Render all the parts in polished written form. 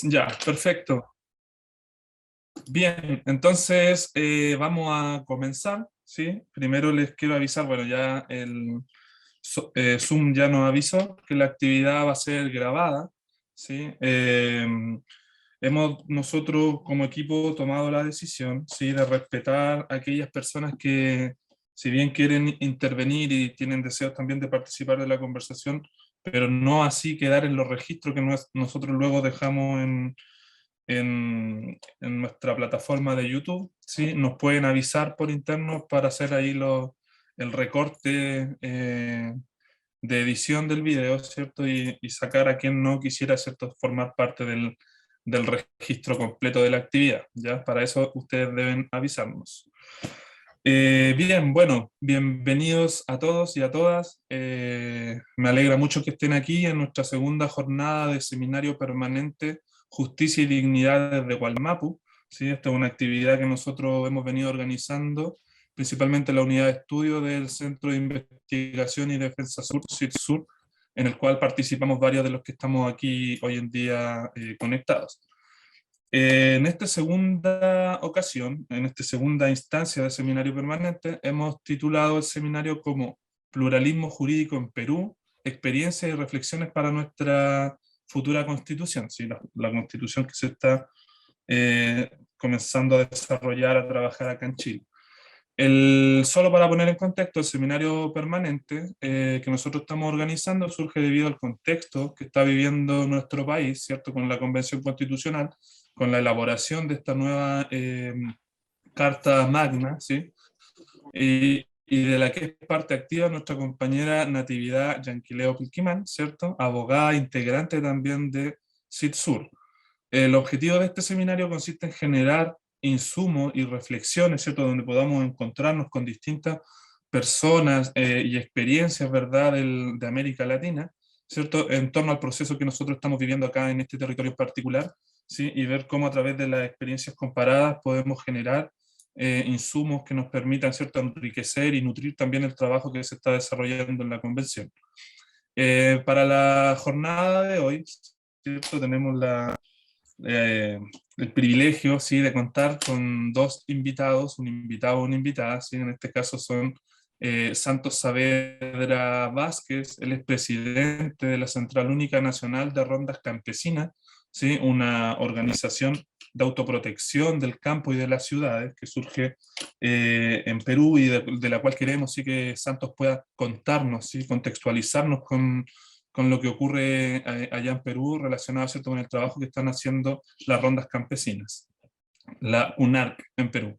Ya, perfecto. Bien, entonces vamos a comenzar, ¿sí? Primero les quiero avisar, bueno, ya Zoom ya nos avisó que la actividad va a ser grabada, ¿sí? Hemos nosotros como equipo tomado la decisión, ¿sí? De respetar a aquellas personas que, si bien quieren intervenir y tienen deseos también de participar de la conversación, pero no así quedar en los registros que nosotros luego dejamos en nuestra plataforma de YouTube, ¿sí? Nos pueden avisar por interno para hacer ahí el recorte de edición del video, ¿cierto? Y sacar a quien no quisiera, ¿cierto?, formar parte del registro completo de la actividad, ¿ya? Para eso ustedes deben avisarnos. Bien, bueno, bienvenidos a todos y a todas. Me alegra mucho que estén aquí en nuestra segunda jornada de seminario permanente Justicia y Dignidad desde Gualmapu, ¿sí? Esta es una actividad que nosotros hemos venido organizando, principalmente la unidad de estudio del Centro de Investigación y Defensa Sur, CIDSUR, en el cual participamos varios de los que estamos aquí hoy en día conectados. En esta segunda ocasión, en esta segunda instancia de seminario permanente, hemos titulado el seminario como Pluralismo Jurídico en Perú, experiencias y reflexiones para nuestra futura constitución, ¿sí? La constitución que se está comenzando a desarrollar, a trabajar acá en Chile. Solo para poner en contexto, el seminario permanente que nosotros estamos organizando surge debido al contexto que está viviendo nuestro país, ¿cierto? Con la Convención Constitucional, con la elaboración de esta nueva Carta Magna, ¿sí? Y de la que es parte activa nuestra compañera Natividad Yanquileo Pilquimán, ¿cierto? Abogada integrante también de CIDSUR. El objetivo de este seminario consiste en generar insumos y reflexiones, ¿cierto?, donde podamos encontrarnos con distintas personas y experiencias, ¿verdad?, de América Latina, ¿cierto?, en torno al proceso que nosotros estamos viviendo acá en este territorio en particular, ¿sí?, y ver cómo a través de las experiencias comparadas podemos generar insumos que nos permitan, ¿cierto?, enriquecer y nutrir también el trabajo que se está desarrollando en la convención. Para la jornada de hoy, ¿cierto?, tenemos eh, el privilegio, ¿sí?, de contar con dos invitados, un invitado o una invitada, ¿sí? En este caso son Santos Saavedra Vázquez, él es presidente de la Central Única Nacional de Rondas Campesinas, ¿sí?, una organización de autoprotección del campo y de las ciudades que surge en Perú y de la cual queremos, sí, que Santos pueda contarnos, ¿sí?, contextualizarnos con lo que ocurre allá en Perú relacionado, ¿cierto?, con el trabajo que están haciendo las rondas campesinas, la UNARC en Perú.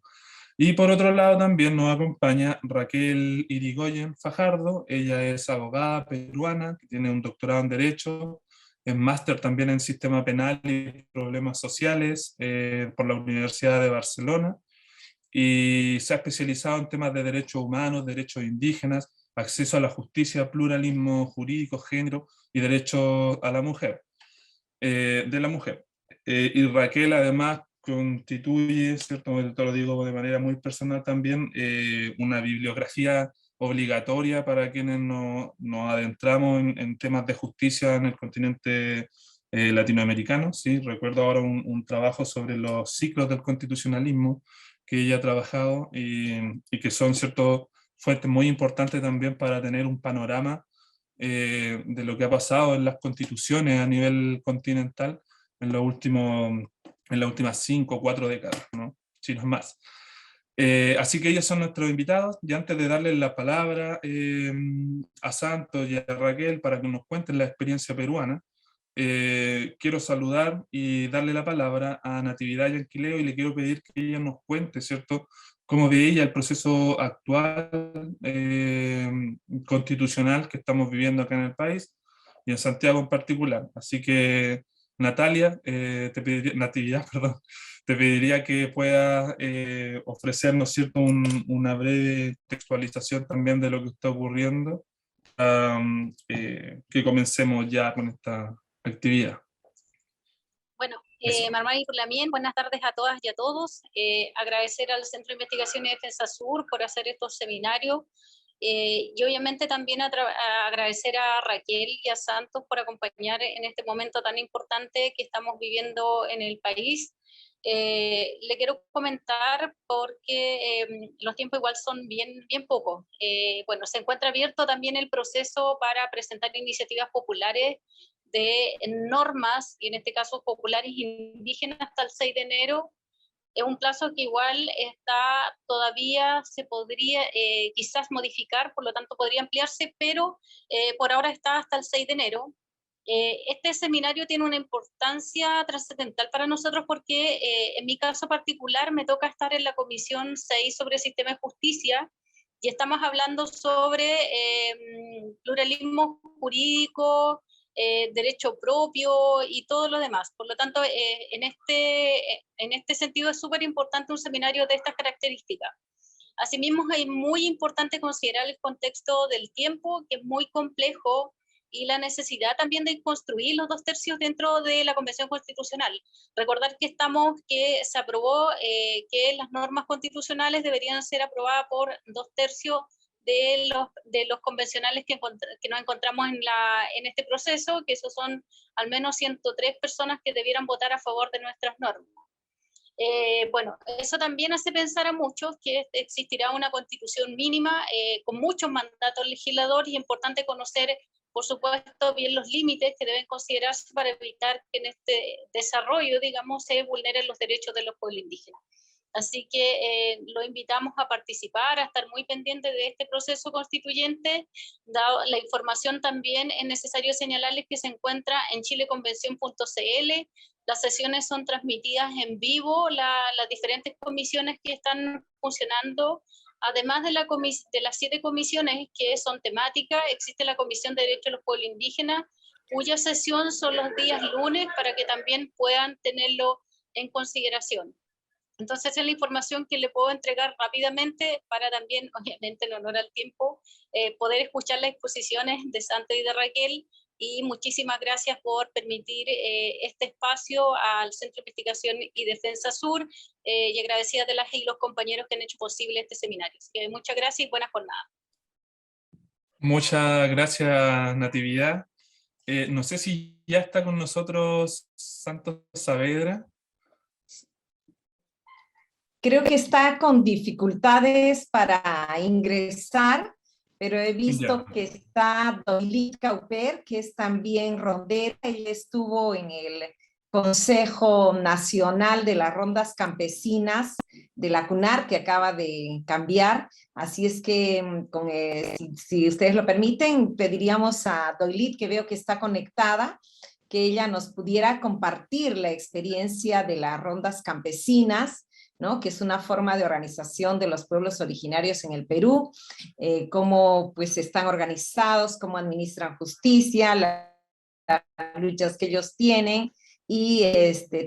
Y por otro lado también nos acompaña Raquel Irigoyen Fajardo, ella es abogada peruana, que tiene un doctorado en Derecho, es máster también en Sistema Penal y Problemas Sociales por la Universidad de Barcelona, y se ha especializado en temas de derechos humanos, derechos indígenas, acceso a la justicia, pluralismo jurídico, género y derecho a la mujer, de la mujer. Y Raquel además constituye, ¿cierto?, te lo digo de manera muy personal también, una bibliografía obligatoria para quienes nos adentramos en temas de justicia en el continente latinoamericano, ¿sí? Recuerdo ahora un trabajo sobre los ciclos del constitucionalismo que ella ha trabajado y que son, ¿cierto?, fuentes muy importantes también para tener un panorama de lo que ha pasado en las constituciones a nivel continental en las últimas 5 o 4 décadas, ¿no?, si no es más. Así que ellos son nuestros invitados, y antes de darles la palabra a Santos y a Raquel para que nos cuenten la experiencia peruana, quiero saludar y darle la palabra a Natividad Yanquileo y le quiero pedir que ella nos cuente, ¿cierto?, cómo ve ella el proceso actual constitucional que estamos viviendo acá en el país y en Santiago en particular. Así que, Natalia, Natividad, perdón, te pediría que puedas ofrecernos, ¿cierto?, una breve textualización también de lo que está ocurriendo, que comencemos ya con esta actividad. Bueno, Eso. Marmari Lamien, buenas tardes a todas y a todos. Agradecer al Centro de Investigación y Defensa Sur por hacer estos seminarios y obviamente también a agradecer a Raquel y a Santos por acompañar en este momento tan importante que estamos viviendo en el país. Le quiero comentar porque los tiempos igual son bien pocos. Bueno, se encuentra abierto también el proceso para presentar iniciativas populares de normas, y en este caso populares indígenas, hasta el 6 de enero. Es un plazo que igual está todavía, se podría quizás modificar, por lo tanto podría ampliarse, pero por ahora está hasta el 6 de enero. Este seminario tiene una importancia trascendental para nosotros porque en mi caso particular me toca estar en la Comisión 6 sobre Sistema de Justicia, y estamos hablando sobre pluralismo jurídico, derecho propio y todo lo demás. Por lo tanto, en este sentido es súper importante un seminario de estas características. Asimismo, es muy importante considerar el contexto del tiempo, que es muy complejo, y la necesidad también de construir los 2/3 dentro de la Convención Constitucional. Recordar que se aprobó que las normas constitucionales deberían ser aprobadas por 2/3 de los convencionales que nos encontramos en este proceso, que esos son al menos 103 personas que debieran votar a favor de nuestras normas. Bueno, eso también hace pensar a muchos que existirá una constitución mínima con muchos mandatos legisladores, y es importante conocer, por supuesto, bien los límites que deben considerarse para evitar que en este desarrollo, digamos, se vulneren los derechos de los pueblos indígenas. Así que lo invitamos a participar, a estar muy pendientes de este proceso constituyente. Dado la información, también es necesario señalarles que se encuentra en chileconvención.cl. Las sesiones son transmitidas en vivo, las diferentes comisiones que están funcionando. Además de las 7 comisiones que son temáticas, existe la Comisión de Derechos de los Pueblos Indígenas, cuya sesión son los días lunes, para que también puedan tenerlo en consideración. Entonces, es la información que le puedo entregar rápidamente para también, obviamente, en honor al tiempo, poder escuchar las exposiciones de Santos y de Raquel. Y muchísimas gracias por permitir este espacio al Centro de Investigación y Defensa Sur, y agradecida de las y los compañeros que han hecho posible este seminario. Así que muchas gracias y buena jornada. Muchas gracias, Natividad. No sé si ya está con nosotros Santos Saavedra. Creo que está con dificultades para ingresar, pero he visto que está Doilit Cauper, que es también rondera. Ella estuvo en el Consejo Nacional de las Rondas Campesinas de la CUNAR, que acaba de cambiar. Así es que, si ustedes lo permiten, pediríamos a Doilit, que veo que está conectada, que ella nos pudiera compartir la experiencia de las rondas campesinas, ¿no? Que es una forma de organización de los pueblos originarios en el Perú, cómo pues están organizados, cómo administran justicia, las luchas que ellos tienen, y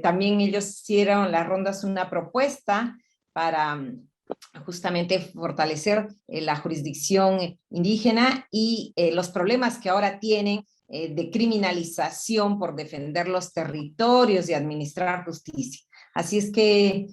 también ellos hicieron las rondas una propuesta para justamente fortalecer la jurisdicción indígena y los problemas que ahora tienen de criminalización por defender los territorios y administrar justicia. Así es que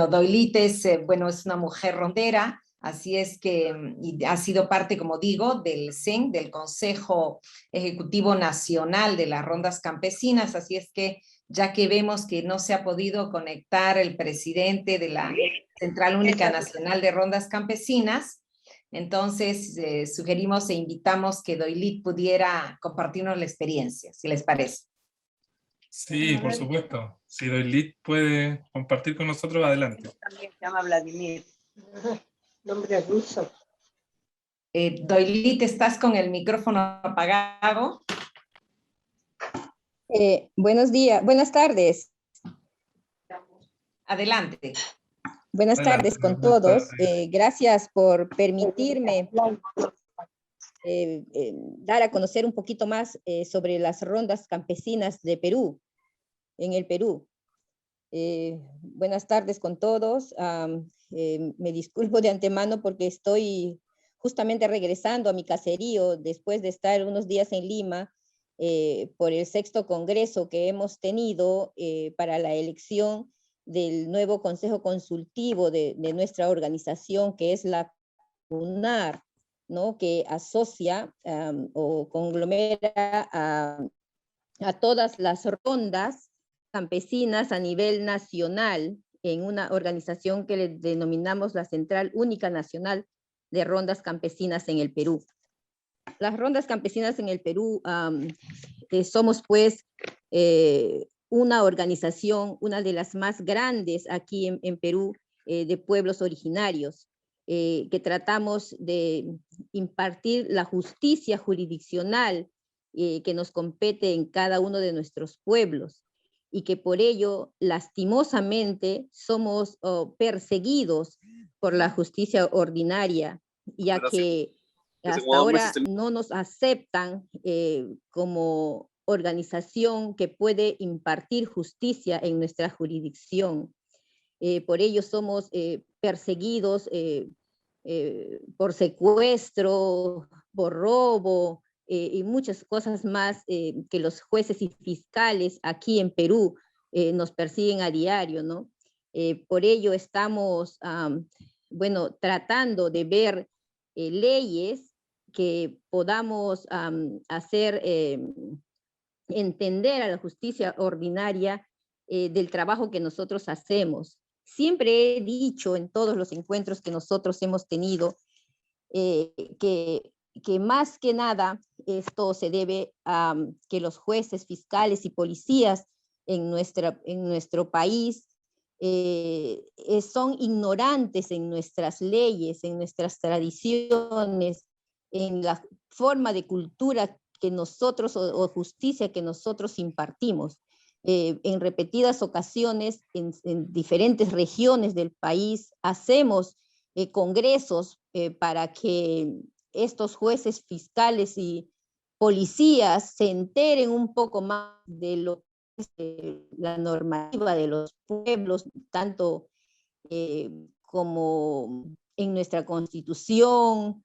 Doilit es una mujer rondera, así es que y ha sido parte, como digo, del CEN, del Consejo Ejecutivo Nacional de las Rondas Campesinas. Así es que, ya que vemos que no se ha podido conectar el presidente de la Central Única Nacional de Rondas Campesinas, entonces sugerimos e invitamos que Doilit pudiera compartirnos la experiencia, si les parece. Sí, por supuesto. Si Doilit puede compartir con nosotros, adelante. También se llama Vladimir. Nombre ruso. Doilit, ¿estás con el micrófono apagado? Buenos días, buenas tardes. Adelante. Buenas tardes con todos. Gracias por permitirme dar a conocer un poquito más sobre las rondas campesinas de Perú, en el Perú. Buenas tardes con todos. Me disculpo de antemano porque estoy justamente regresando a mi caserío después de estar unos días en Lima por el 6º congreso que hemos tenido para la elección del nuevo consejo consultivo de nuestra organización, que es la CUNAR, ¿no? Que asocia o conglomera a todas las rondas campesinas a nivel nacional en una organización que le denominamos la Central Única Nacional de Rondas Campesinas en el Perú. Las rondas campesinas en el Perú somos pues una organización, una de las más grandes aquí en Perú, de pueblos originarios, que tratamos de impartir la justicia jurisdiccional que nos compete en cada uno de nuestros pueblos, y que por ello, lastimosamente, somos perseguidos por la justicia ordinaria, ya que hasta ahora no nos aceptan como organización que puede impartir justicia en nuestra jurisdicción. Por ello somos perseguidos por secuestro, por robo y muchas cosas más que los jueces y fiscales aquí en Perú nos persiguen a diario, ¿no? Por ello estamos, bueno, tratando de ver leyes que podamos hacer entender a la justicia ordinaria del trabajo que nosotros hacemos. Siempre he dicho en todos los encuentros que nosotros hemos tenido que más que nada esto se debe a que los jueces, fiscales y policías en nuestro país son ignorantes en nuestras leyes, en nuestras tradiciones, en la forma de cultura que nosotros o justicia que nosotros impartimos. En repetidas ocasiones, en diferentes regiones del país, hacemos congresos para que estos jueces, fiscales y policías se enteren un poco más de lo que es la normativa de los pueblos, tanto como en nuestra Constitución,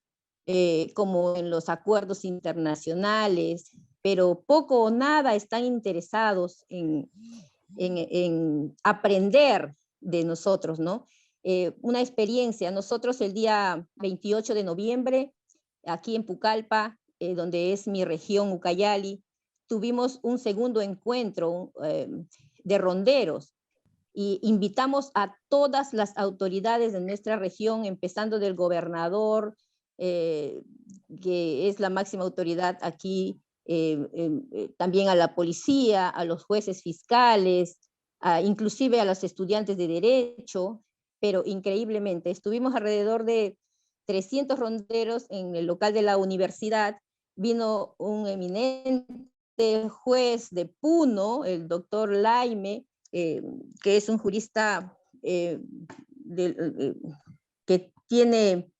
como en los acuerdos internacionales, pero poco o nada están interesados en aprender de nosotros, ¿no? Una experiencia, nosotros el día 28 de noviembre, aquí en Pucallpa, donde es mi región, Ucayali, tuvimos un segundo encuentro de ronderos, y invitamos a todas las autoridades de nuestra región, empezando del gobernador, que es la máxima autoridad aquí, también a la policía, a los jueces fiscales, inclusive a los estudiantes de derecho, pero increíblemente estuvimos alrededor de 300 ronderos en el local de la universidad. Vino un eminente juez de Puno, el doctor Laime, que es un jurista que tiene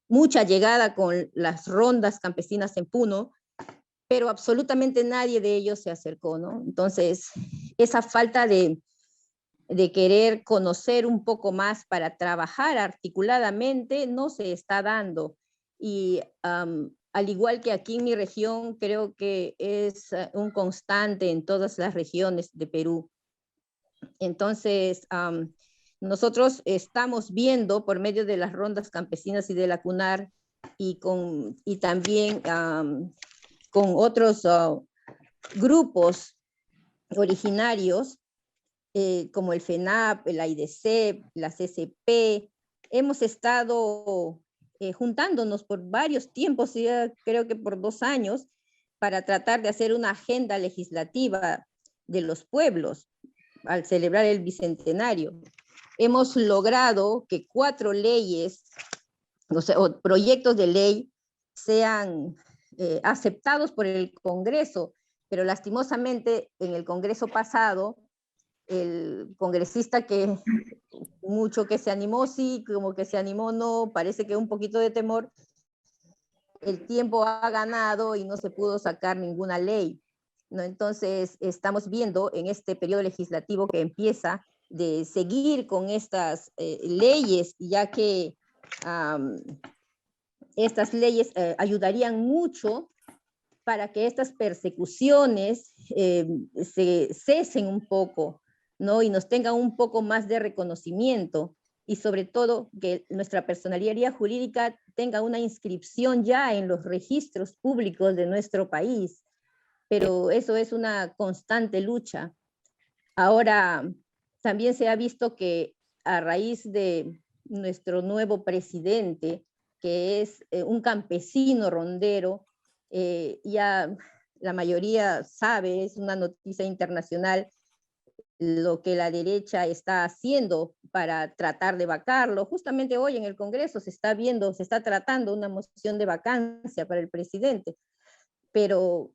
mucha llegada con las rondas campesinas en Puno, pero absolutamente nadie de ellos se acercó, ¿no? Entonces, esa falta de querer conocer un poco más para trabajar articuladamente no se está dando. Y al igual que aquí en mi región, creo que es un constante en todas las regiones de Perú. Entonces, nosotros estamos viendo por medio de las rondas campesinas y de la CUNAR y también con otros grupos originarios como el FENAP, el AIDC, la CCP, hemos estado juntándonos por varios tiempos, ya creo que por 2 años, para tratar de hacer una agenda legislativa de los pueblos al celebrar el bicentenario. Hemos logrado que 4 leyes, o proyectos de ley, sean aceptados por el Congreso, pero lastimosamente en el Congreso pasado, el congresista que mucho que se animó, sí, como que se animó, no, parece que un poquito de temor, el tiempo ha ganado y no se pudo sacar ninguna ley, ¿no? Entonces estamos viendo en este periodo legislativo que empieza de seguir con estas leyes, ya que estas leyes ayudarían mucho para que estas persecuciones se cesen un poco, ¿no? Y nos tengan un poco más de reconocimiento. y sobre todo que nuestra personería jurídica tenga una inscripción ya en los registros públicos de nuestro país. Pero eso es una constante lucha. Ahora, también se ha visto que a raíz de nuestro nuevo presidente, que es un campesino rondero, ya la mayoría sabe, es una noticia internacional, lo que la derecha está haciendo para tratar de vacarlo. Justamente hoy en el Congreso se está tratando una moción de vacancia para el presidente, pero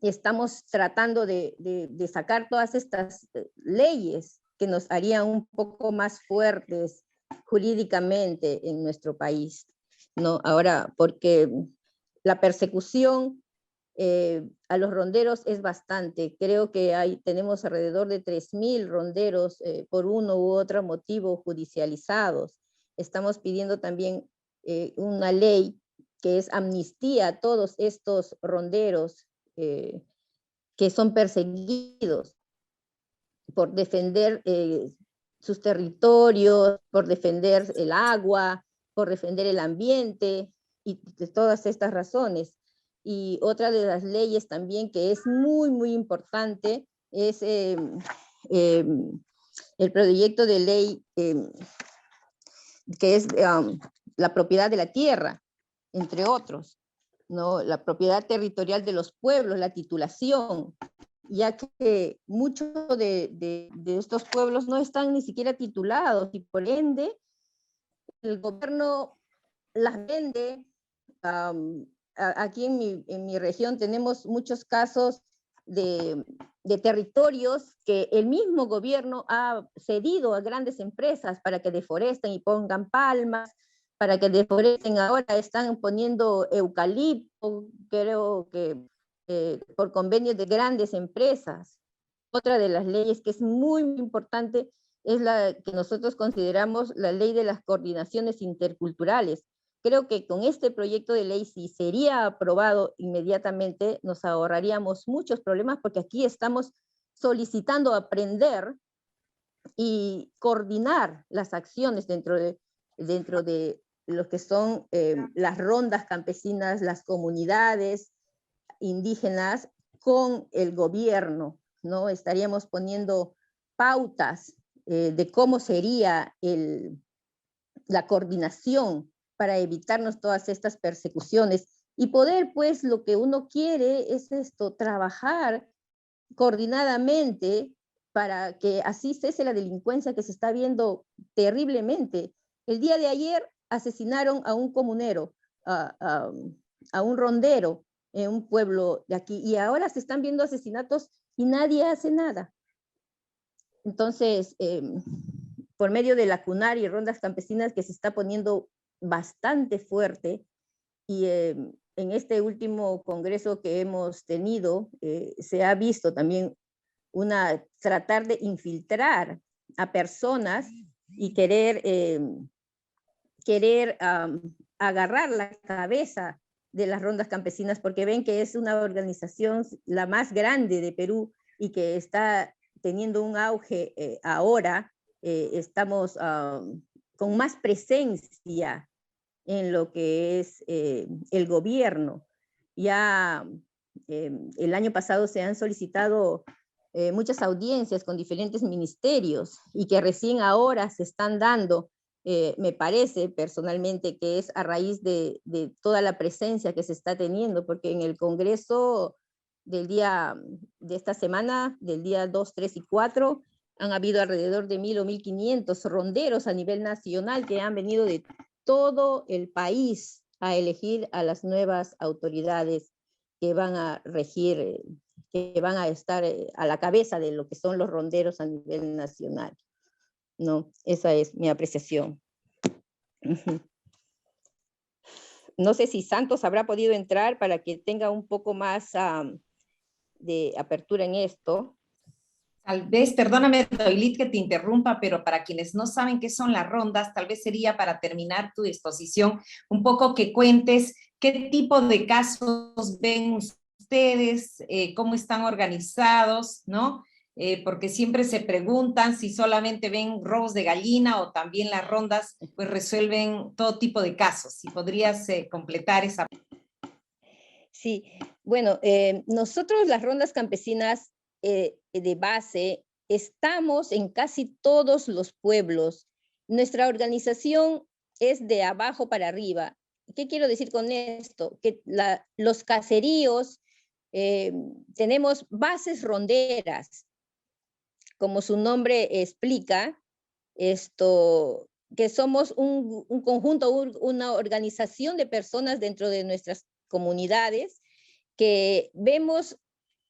estamos tratando de sacar todas estas leyes que nos harían un poco más fuertes jurídicamente en nuestro país, ¿no? Ahora, porque la persecución a los ronderos es bastante. Creo que tenemos alrededor de 3.000 ronderos por uno u otro motivo judicializados. Estamos pidiendo también una ley que es amnistía a todos estos ronderos que son perseguidos por defender sus territorios, por defender el agua, por defender el ambiente y de todas estas razones. Y otra de las leyes también que es muy, muy importante es el proyecto de ley que es la propiedad de la tierra, entre otros, ¿no? La propiedad territorial de los pueblos, la titulación, ya que muchos de estos pueblos no están ni siquiera titulados y por ende el gobierno las vende. Aquí en mi región tenemos muchos casos de territorios que el mismo gobierno ha cedido a grandes empresas para que deforesten y pongan palmas, para que deforesten. Ahora están poniendo eucalipto, creo que por convenios de grandes empresas. Otra de las leyes que es muy importante es la que nosotros consideramos la ley de las coordinaciones interculturales. Creo que con este proyecto de ley, si sería aprobado inmediatamente, nos ahorraríamos muchos problemas porque aquí estamos solicitando aprender y coordinar las acciones dentro de lo que son las rondas campesinas, las comunidades indígenas con el gobierno, ¿no? Estaríamos poniendo pautas de cómo sería la coordinación para evitarnos todas estas persecuciones y poder, pues, lo que uno quiere es esto, trabajar coordinadamente para que así cese la delincuencia que se está viendo terriblemente. El día de ayer asesinaron a un comunero, a un rondero en un pueblo de aquí, y ahora se están viendo asesinatos y nadie hace nada. Entonces, por medio de la CUNAR y rondas campesinas que se está poniendo bastante fuerte, y en este último congreso que hemos tenido, se ha visto también tratar de infiltrar a personas y querer agarrar la cabeza de las rondas campesinas, porque ven que es una organización la más grande de Perú y que está teniendo un auge ahora. Estamos con más presencia en lo que es el gobierno. Ya el año pasado se han solicitado muchas audiencias con diferentes ministerios y que recién ahora se están dando. Me parece personalmente que es a raíz de toda la presencia que se está teniendo, porque en el Congreso de esta semana, del día 2, 3 y 4, han habido alrededor de 1.000 o 1.500 ronderos a nivel nacional que han venido de todo el país a elegir a las nuevas autoridades que van a regir, que van a estar a la cabeza de lo que son los ronderos a nivel nacional. No, esa es mi apreciación. No sé si Santos habrá podido entrar para que tenga un poco más de apertura en esto. Tal vez, perdóname, Doilit, que te interrumpa, pero para quienes no saben qué son las rondas, tal vez sería para terminar tu exposición, un poco que cuentes qué tipo de casos ven ustedes, cómo están organizados, ¿no? porque siempre se preguntan si solamente ven robos de gallina o también las rondas pues resuelven todo tipo de casos. Si podrías completar esa. Sí, bueno, nosotros las rondas campesinas de base estamos en casi todos los pueblos. Nuestra organización es de abajo para arriba. ¿Qué quiero decir con esto? Que los caseríos, tenemos bases ronderas, como su nombre explica, que somos un conjunto, una organización de personas dentro de nuestras comunidades que vemos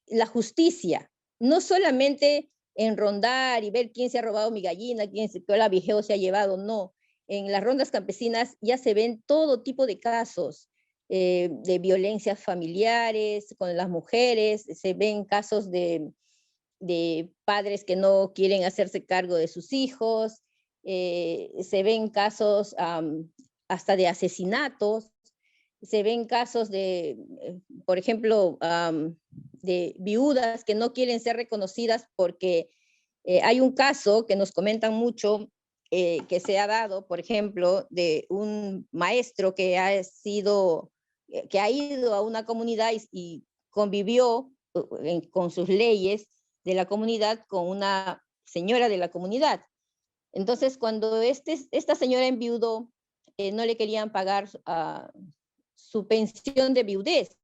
la justicia, no solamente en rondar y ver quién se ha robado mi gallina, quién se, la vigeo se ha llevado, no. En las rondas campesinas ya se ven todo tipo de casos de violencias familiares con las mujeres, se ven casos de padres que no quieren hacerse cargo de sus hijos, se ven casos hasta de asesinatos, se ven casos de, por ejemplo, de viudas que no quieren ser reconocidas porque hay un caso que nos comentan mucho que se ha dado, por ejemplo, de un maestro que ha ido a una comunidad y convivió con sus leyes de la comunidad con una señora de la comunidad. Entonces, cuando esta señora enviudó, no le querían pagar su pensión de viudez.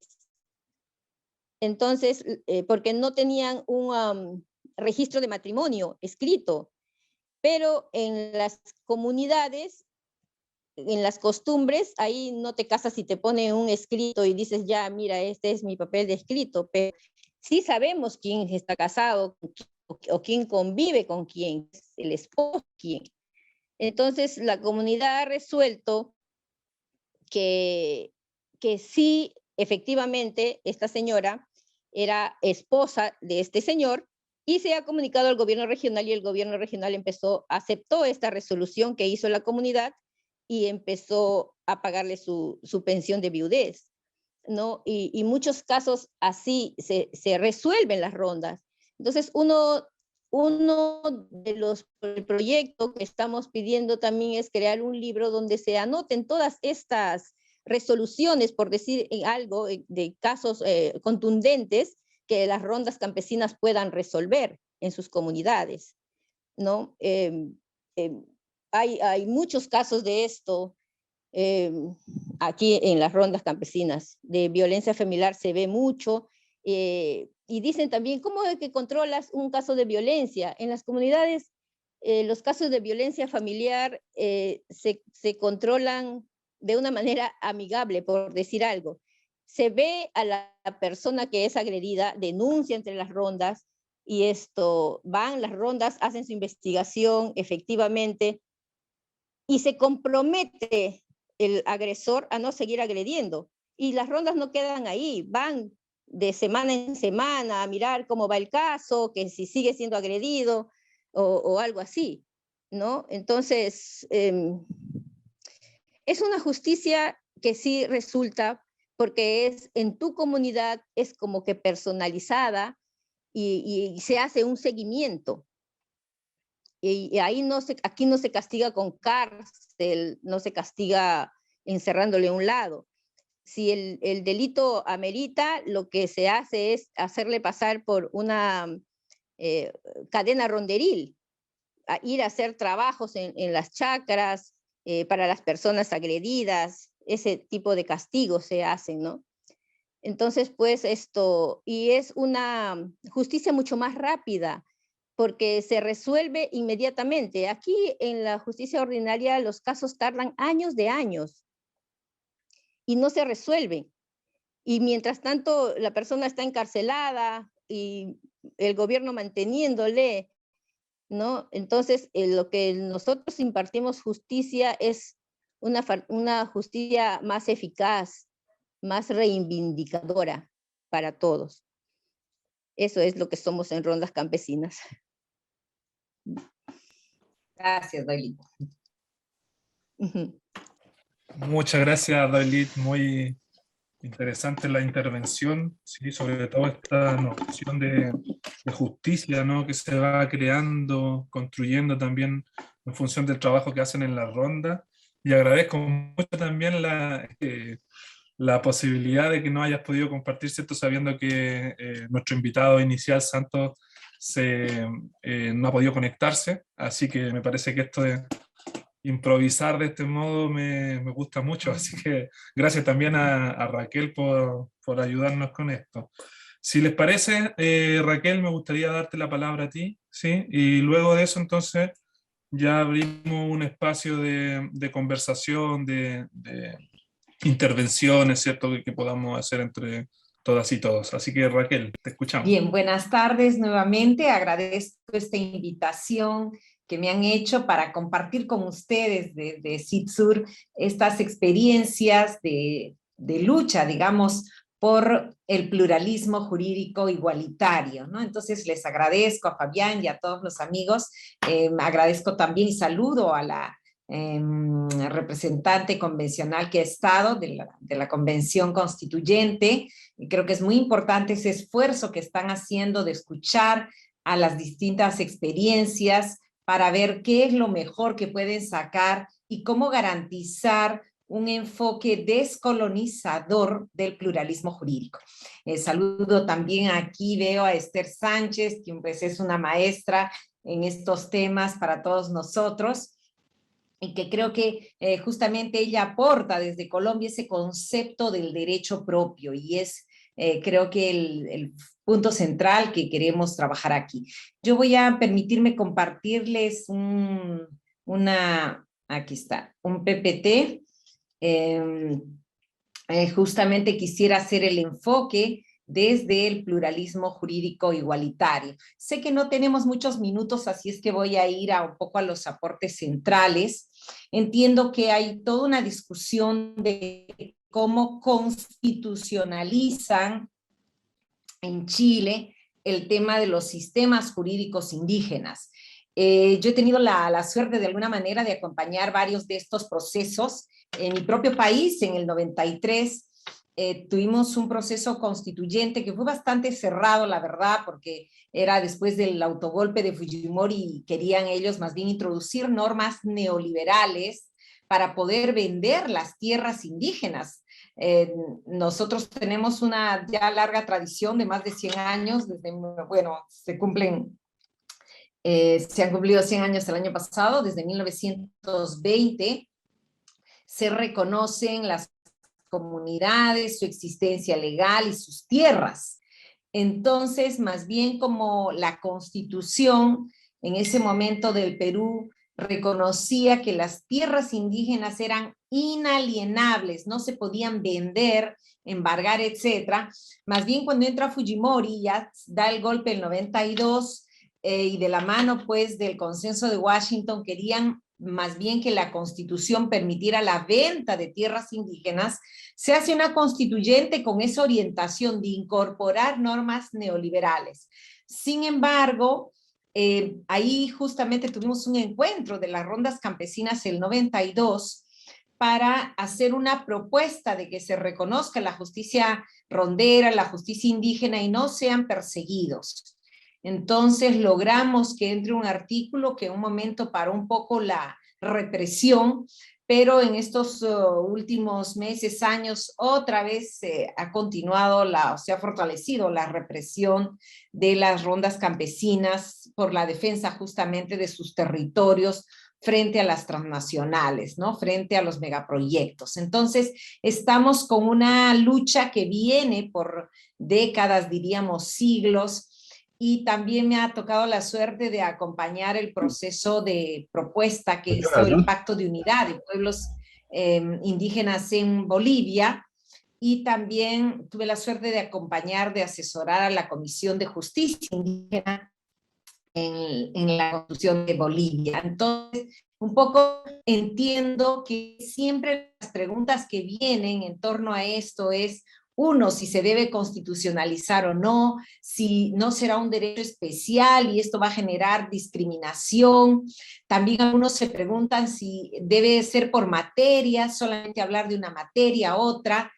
Entonces, porque no tenían un registro de matrimonio escrito, pero en las comunidades, en las costumbres, ahí no te casas si te ponen un escrito y dices, ya, mira, este es mi papel de escrito, pero sí sabemos quién está casado o quién convive con quién, el esposo, quién. Entonces, la comunidad ha resuelto que sí, efectivamente, esta señora era esposa de este señor y se ha comunicado al gobierno regional y el gobierno regional aceptó esta resolución que hizo la comunidad y empezó a pagarle su pensión de viudez, ¿no? Y muchos casos así se resuelven las rondas. Entonces, uno de los proyectos que estamos pidiendo también es crear un libro donde se anoten todas estas resoluciones, por decir algo, de casos contundentes que las rondas campesinas puedan resolver en sus comunidades, ¿no? Hay muchos casos de esto aquí en las rondas campesinas. De violencia familiar se ve mucho, y dicen también, ¿cómo es que controlas un caso de violencia? En las comunidades, los casos de violencia familiar se controlan de una manera amigable, por decir algo. Se ve a la persona que es agredida, denuncia entre las rondas, y van las rondas, hacen su investigación efectivamente, y se compromete el agresor a no seguir agrediendo. Y las rondas no quedan ahí, van de semana en semana a mirar cómo va el caso, que si sigue siendo agredido o algo así, ¿no? Entonces, es una justicia que sí resulta, porque es en tu comunidad, es como que personalizada y se hace un seguimiento. Y ahí aquí no se castiga con cárcel, no se castiga encerrándole a un lado. Si el delito amerita, lo que se hace es hacerle pasar por una cadena ronderil, a ir a hacer trabajos en las chacras para las personas agredidas, ese tipo de castigos se hacen, ¿no? Entonces, pues y es una justicia mucho más rápida, porque se resuelve inmediatamente. Aquí en la justicia ordinaria los casos tardan años de años y no se resuelven. Y mientras tanto la persona está encarcelada y el gobierno manteniéndole, ¿no? Entonces lo que nosotros impartimos justicia es una justicia más eficaz, más reivindicadora para todos. Eso es lo que somos en Rondas Campesinas. Gracias, Doylit. Muchas gracias, Doylit. Muy Interesante la intervención, sí, sobre todo esta noción de justicia, ¿no? Que se va creando, construyendo también en función del trabajo que hacen en la ronda. Y agradezco mucho también la posibilidad de que no hayas podido compartir, ¿cierto? Sabiendo que nuestro invitado inicial, Santos, no ha podido conectarse. Así que me parece que esto de improvisar de este modo me gusta mucho, así que gracias también a Raquel por ayudarnos con esto. Si les parece, Raquel, me gustaría darte la palabra a ti, ¿sí? Y luego de eso, entonces, ya abrimos un espacio de conversación, de intervenciones, ¿cierto? Que podamos hacer entre todas y todos. Así que, Raquel, te escuchamos. Bien, buenas tardes nuevamente. Agradezco esta invitación que me han hecho para compartir con ustedes de CITSUR estas experiencias de lucha, digamos, por el pluralismo jurídico igualitario, ¿no? Entonces les agradezco a Fabián y a todos los amigos. Agradezco también y saludo a la representante convencional que ha estado de la Convención Constituyente. Y creo que es muy importante ese esfuerzo que están haciendo de escuchar a las distintas experiencias para ver qué es lo mejor que pueden sacar y cómo garantizar un enfoque descolonizador del pluralismo jurídico. Saludo también aquí, veo a Esther Sánchez, quien pues es una maestra en estos temas para todos nosotros, y que creo que justamente ella aporta desde Colombia ese concepto del derecho propio, y es creo que el punto central que queremos trabajar aquí. Yo voy a permitirme compartirles aquí está, un PPT. Justamente quisiera hacer el enfoque desde el pluralismo jurídico igualitario. Sé que no tenemos muchos minutos, así es que voy a ir un poco a los aportes centrales. Entiendo que hay toda una discusión de cómo constitucionalizan en Chile el tema de los sistemas jurídicos indígenas. Yo he tenido la suerte de alguna manera de acompañar varios de estos procesos. En mi propio país, en el 93, tuvimos un proceso constituyente que fue bastante cerrado, la verdad, porque era después del autogolpe de Fujimori y querían ellos más bien introducir normas neoliberales para poder vender las tierras indígenas. Nosotros tenemos una ya larga tradición de más de 100 años, desde, bueno, se han cumplido 100 años el año pasado, desde 1920, se reconocen las comunidades, su existencia legal y sus tierras. Entonces, más bien como la Constitución en ese momento del Perú reconocía que las tierras indígenas eran inalienables, no se podían vender, embargar, etcétera. Más bien cuando entra Fujimori, ya da el golpe el 92, y de la mano pues del consenso de Washington querían más bien que la Constitución permitiera la venta de tierras indígenas. Se hace una constituyente con esa orientación de incorporar normas neoliberales. Sin embargo, ahí justamente tuvimos un encuentro de las rondas campesinas el 92 para hacer una propuesta de que se reconozca la justicia rondera, la justicia indígena y no sean perseguidos. Entonces logramos que entre un artículo que en un momento paró un poco la represión, pero en estos últimos meses, años, otra vez ha continuado, se ha fortalecido la represión de las rondas campesinas por la defensa justamente de sus territorios frente a las transnacionales, ¿no? Frente a los megaproyectos. Entonces, estamos con una lucha que viene por décadas, diríamos siglos, y también me ha tocado la suerte de acompañar el proceso de propuesta que hizo el Pacto de Unidad de Pueblos Indígenas en Bolivia, y también tuve la suerte de acompañar, de asesorar a la Comisión de Justicia Indígena en la Constitución de Bolivia. Entonces, un poco entiendo que siempre las preguntas que vienen en torno a esto es Uno, si se debe constitucionalizar o no, si no será un derecho especial y esto va a generar discriminación. También algunos se preguntan si debe ser por materia, solamente hablar de una materia, otra,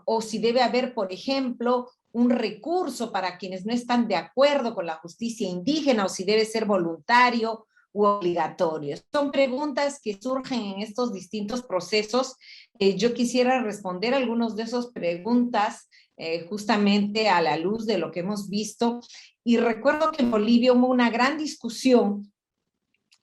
o si debe haber, por ejemplo, un recurso para quienes no están de acuerdo con la justicia indígena, o si debe ser voluntario u obligatorio. Son preguntas que surgen en estos distintos procesos. Yo quisiera responder algunas de esas preguntas justamente a la luz de lo que hemos visto. Y recuerdo que en Bolivia hubo una gran discusión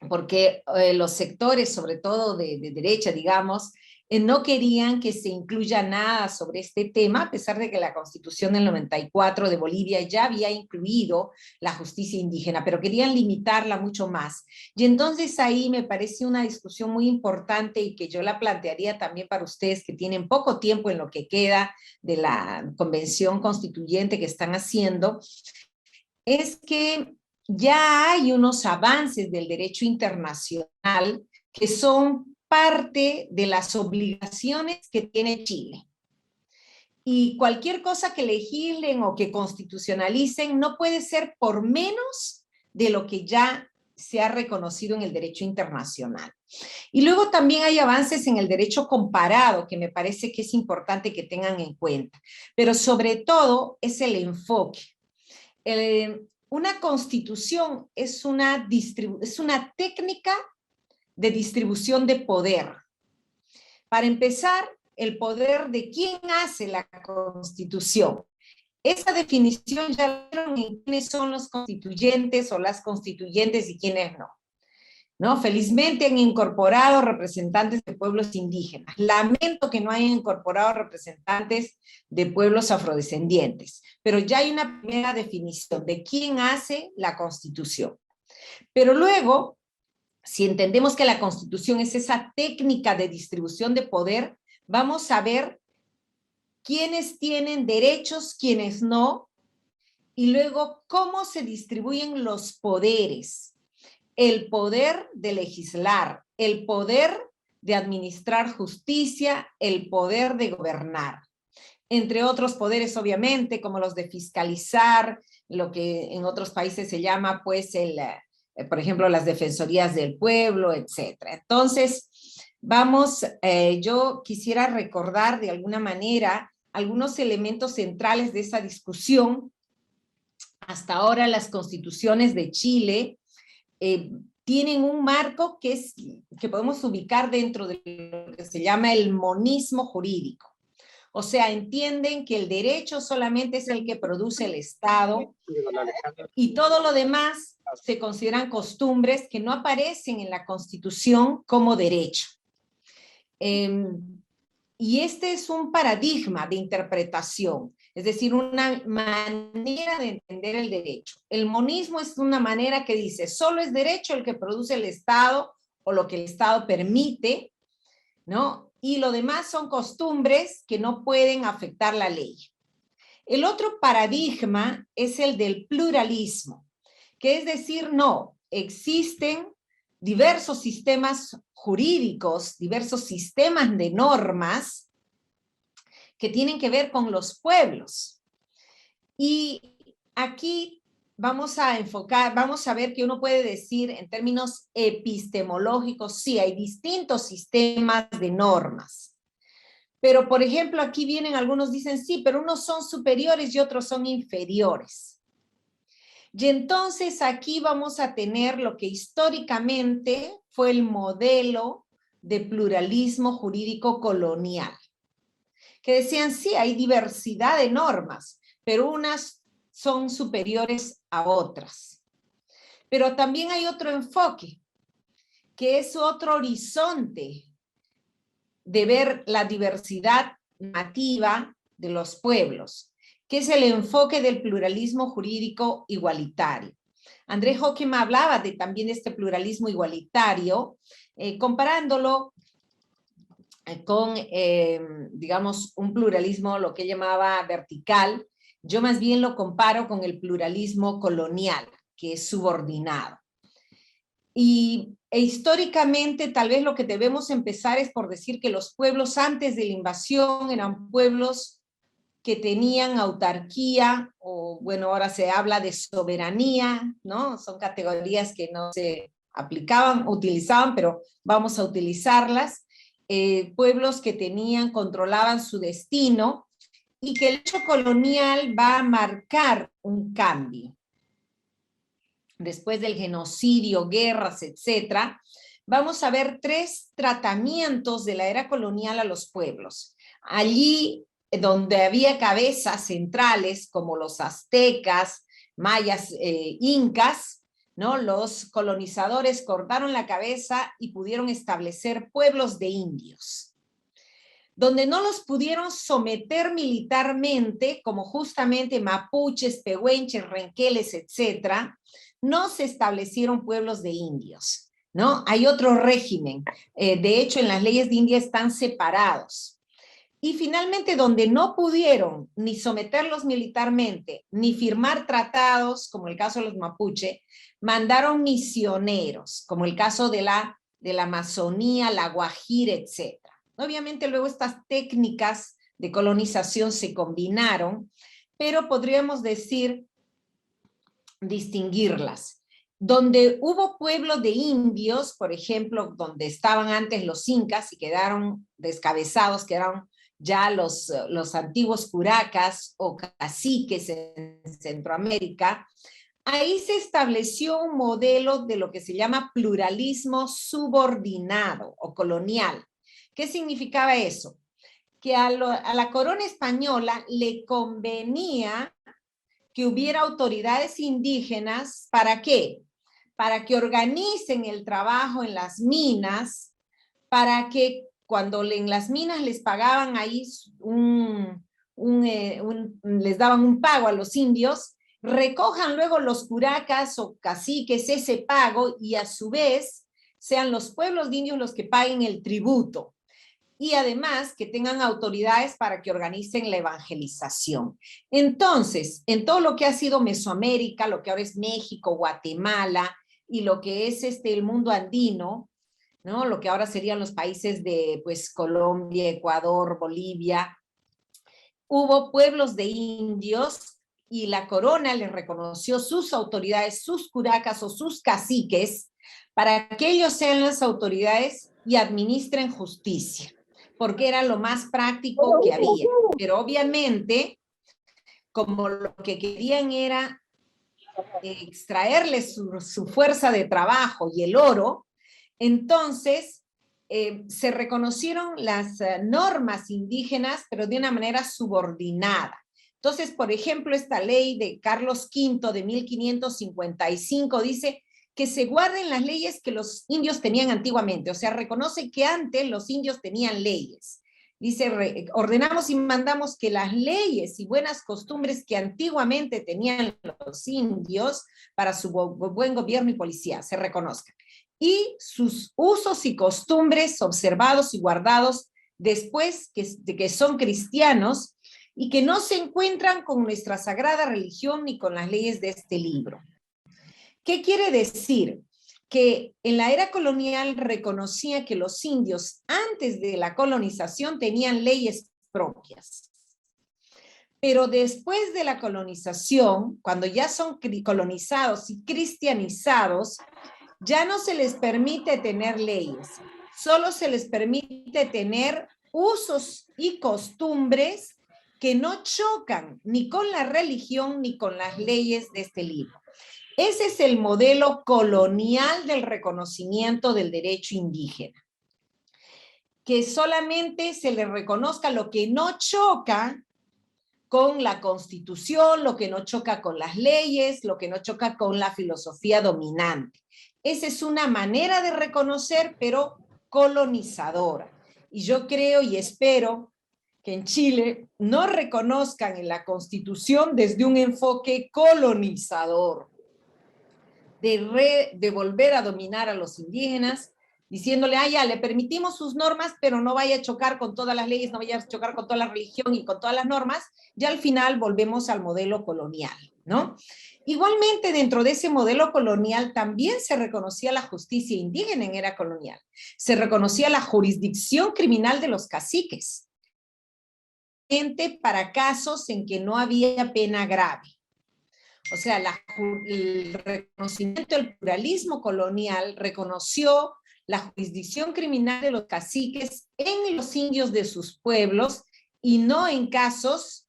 porque los sectores, sobre todo de derecha, digamos, no querían que se incluya nada sobre este tema, a pesar de que la Constitución del 94 de Bolivia ya había incluido la justicia indígena, pero querían limitarla mucho más. Y entonces ahí me parece una discusión muy importante y que yo la plantearía también para ustedes que tienen poco tiempo en lo que queda de la convención constituyente que están haciendo, es que ya hay unos avances del derecho internacional que son parte de las obligaciones que tiene Chile. Y cualquier cosa que legislen o que constitucionalicen no puede ser por menos de lo que ya se ha reconocido en el derecho internacional. Y luego también hay avances en el derecho comparado, que me parece que es importante que tengan en cuenta. Pero sobre todo es el enfoque. Una constitución es una técnica de distribución de poder. Para empezar, el poder de quién hace la constitución. Esa definición ya vieron en quiénes son los constituyentes o las constituyentes y quiénes no. ¿No? Felizmente han incorporado representantes de pueblos indígenas. Lamento que no hayan incorporado representantes de pueblos afrodescendientes, pero ya hay una primera definición de quién hace la Constitución. Pero luego, si entendemos que la Constitución es esa técnica de distribución de poder, vamos a ver quiénes tienen derechos, quiénes no, y luego cómo se distribuyen los poderes. El poder de legislar, el poder de administrar justicia, el poder de gobernar. Entre otros poderes, obviamente, como los de fiscalizar, lo que en otros países se llama, pues, por ejemplo, las defensorías del pueblo, etc. Entonces, yo quisiera recordar de alguna manera algunos elementos centrales de esa discusión. Hasta ahora las constituciones de Chile tienen un marco que podemos ubicar dentro de lo que se llama el monismo jurídico. O sea, entienden que el derecho solamente es el que produce el Estado y todo lo demás se consideran costumbres que no aparecen en la Constitución como derecho. Y este es un paradigma de interpretación, es decir, una manera de entender el derecho. El monismo es una manera que dice, solo es derecho el que produce el Estado o lo que el Estado permite, ¿no? Y lo demás son costumbres que no pueden afectar la ley. El otro paradigma es el del pluralismo, que es decir, no, existen diversos sistemas jurídicos, diversos sistemas de normas que tienen que ver con los pueblos. Y aquí vamos a ver que uno puede decir en términos epistemológicos, sí, hay distintos sistemas de normas. Pero, por ejemplo, aquí vienen algunos dicen, sí, pero unos son superiores y otros son inferiores. Y entonces aquí vamos a tener lo que históricamente fue el modelo de pluralismo jurídico colonial, que decían, sí, hay diversidad de normas, pero unas son superiores a otras. Pero también hay otro enfoque, que es otro horizonte de ver la diversidad nativa de los pueblos, que es el enfoque del pluralismo jurídico igualitario. André Hockema hablaba también de este pluralismo igualitario, comparándolo con, digamos, un pluralismo, lo que llamaba vertical. Yo más bien lo comparo con el pluralismo colonial, que es subordinado. Históricamente, tal vez lo que debemos empezar es por decir que los pueblos antes de la invasión eran pueblos que tenían autarquía, o bueno, ahora se habla de soberanía, ¿no? Son categorías que no se aplicaban, utilizaban, pero vamos a utilizarlas. Pueblos que tenían, controlaban su destino, y que el hecho colonial va a marcar un cambio. Después del genocidio, guerras, etcétera, vamos a ver 3 tratamientos de la era colonial a los pueblos. Allí donde había cabezas centrales como los aztecas, mayas, incas, ¿no? Los colonizadores cortaron la cabeza y pudieron establecer pueblos de indios. Donde no los pudieron someter militarmente, como justamente mapuches, pehuenches, renqueles, etcétera, no se establecieron pueblos de indios, ¿no? Hay otro régimen. De hecho, en las leyes de India están separados. Y finalmente, donde no pudieron ni someterlos militarmente, ni firmar tratados, como el caso de los mapuche, mandaron misioneros, como el caso de la Amazonía, la Guajira, etc. Obviamente luego estas técnicas de colonización se combinaron, pero podríamos decir, distinguirlas. Donde hubo pueblos de indios, por ejemplo, donde estaban antes los incas y quedaron descabezados, quedaron ya los antiguos curacas o caciques en Centroamérica, ahí se estableció un modelo de lo que se llama pluralismo subordinado o colonial. ¿Qué significaba eso? Que a la corona española le convenía que hubiera autoridades indígenas, ¿para qué? Para que organicen el trabajo en las minas, para que cuando en las minas les pagaban ahí les daban un pago a los indios, recojan luego los curacas o caciques ese pago y a su vez sean los pueblos de indios los que paguen el tributo. Y además que tengan autoridades para que organicen la evangelización. Entonces, en todo lo que ha sido Mesoamérica, lo que ahora es México, Guatemala y lo que es el mundo andino, ¿no? Lo que ahora serían los países de pues, Colombia, Ecuador, Bolivia, hubo pueblos de indios y la corona les reconoció sus autoridades, sus curacas o sus caciques, para que ellos sean las autoridades y administren justicia, porque era lo más práctico que había. Pero obviamente, como lo que querían era extraerles su fuerza de trabajo y el oro, entonces se reconocieron las normas indígenas, pero de una manera subordinada. Entonces, por ejemplo, esta ley de Carlos V de 1555 dice que se guarden las leyes que los indios tenían antiguamente, o sea, reconoce que antes los indios tenían leyes. Dice, ordenamos y mandamos que las leyes y buenas costumbres que antiguamente tenían los indios para su buen gobierno y policía se reconozcan. Y sus usos y costumbres observados y guardados después de que son cristianos y que no se encuentran con nuestra sagrada religión ni con las leyes de este libro. ¿Qué quiere decir? Que en la era colonial reconocía que los indios antes de la colonización tenían leyes propias. Pero después de la colonización, cuando ya son colonizados y cristianizados, ya no se les permite tener leyes, solo se les permite tener usos y costumbres que no chocan ni con la religión ni con las leyes de este libro. Ese es el modelo colonial del reconocimiento del derecho indígena. Que solamente se le reconozca lo que no choca con la Constitución, lo que no choca con las leyes, lo que no choca con la filosofía dominante. Esa es una manera de reconocer, pero colonizadora. Y yo creo y espero que en Chile no reconozcan en la Constitución desde un enfoque colonizador, de volver a dominar a los indígenas, diciéndole, ya, le permitimos sus normas, pero no vaya a chocar con todas las leyes, no vaya a chocar con toda la religión y con todas las normas, ya al final volvemos al modelo colonial, ¿no? Igualmente, dentro de ese modelo colonial también se reconocía la justicia indígena en era colonial, se reconocía la jurisdicción criminal de los caciques, para casos en que no había pena grave. O sea, el reconocimiento del pluralismo colonial reconoció la jurisdicción criminal de los caciques en los indios de sus pueblos y no en casos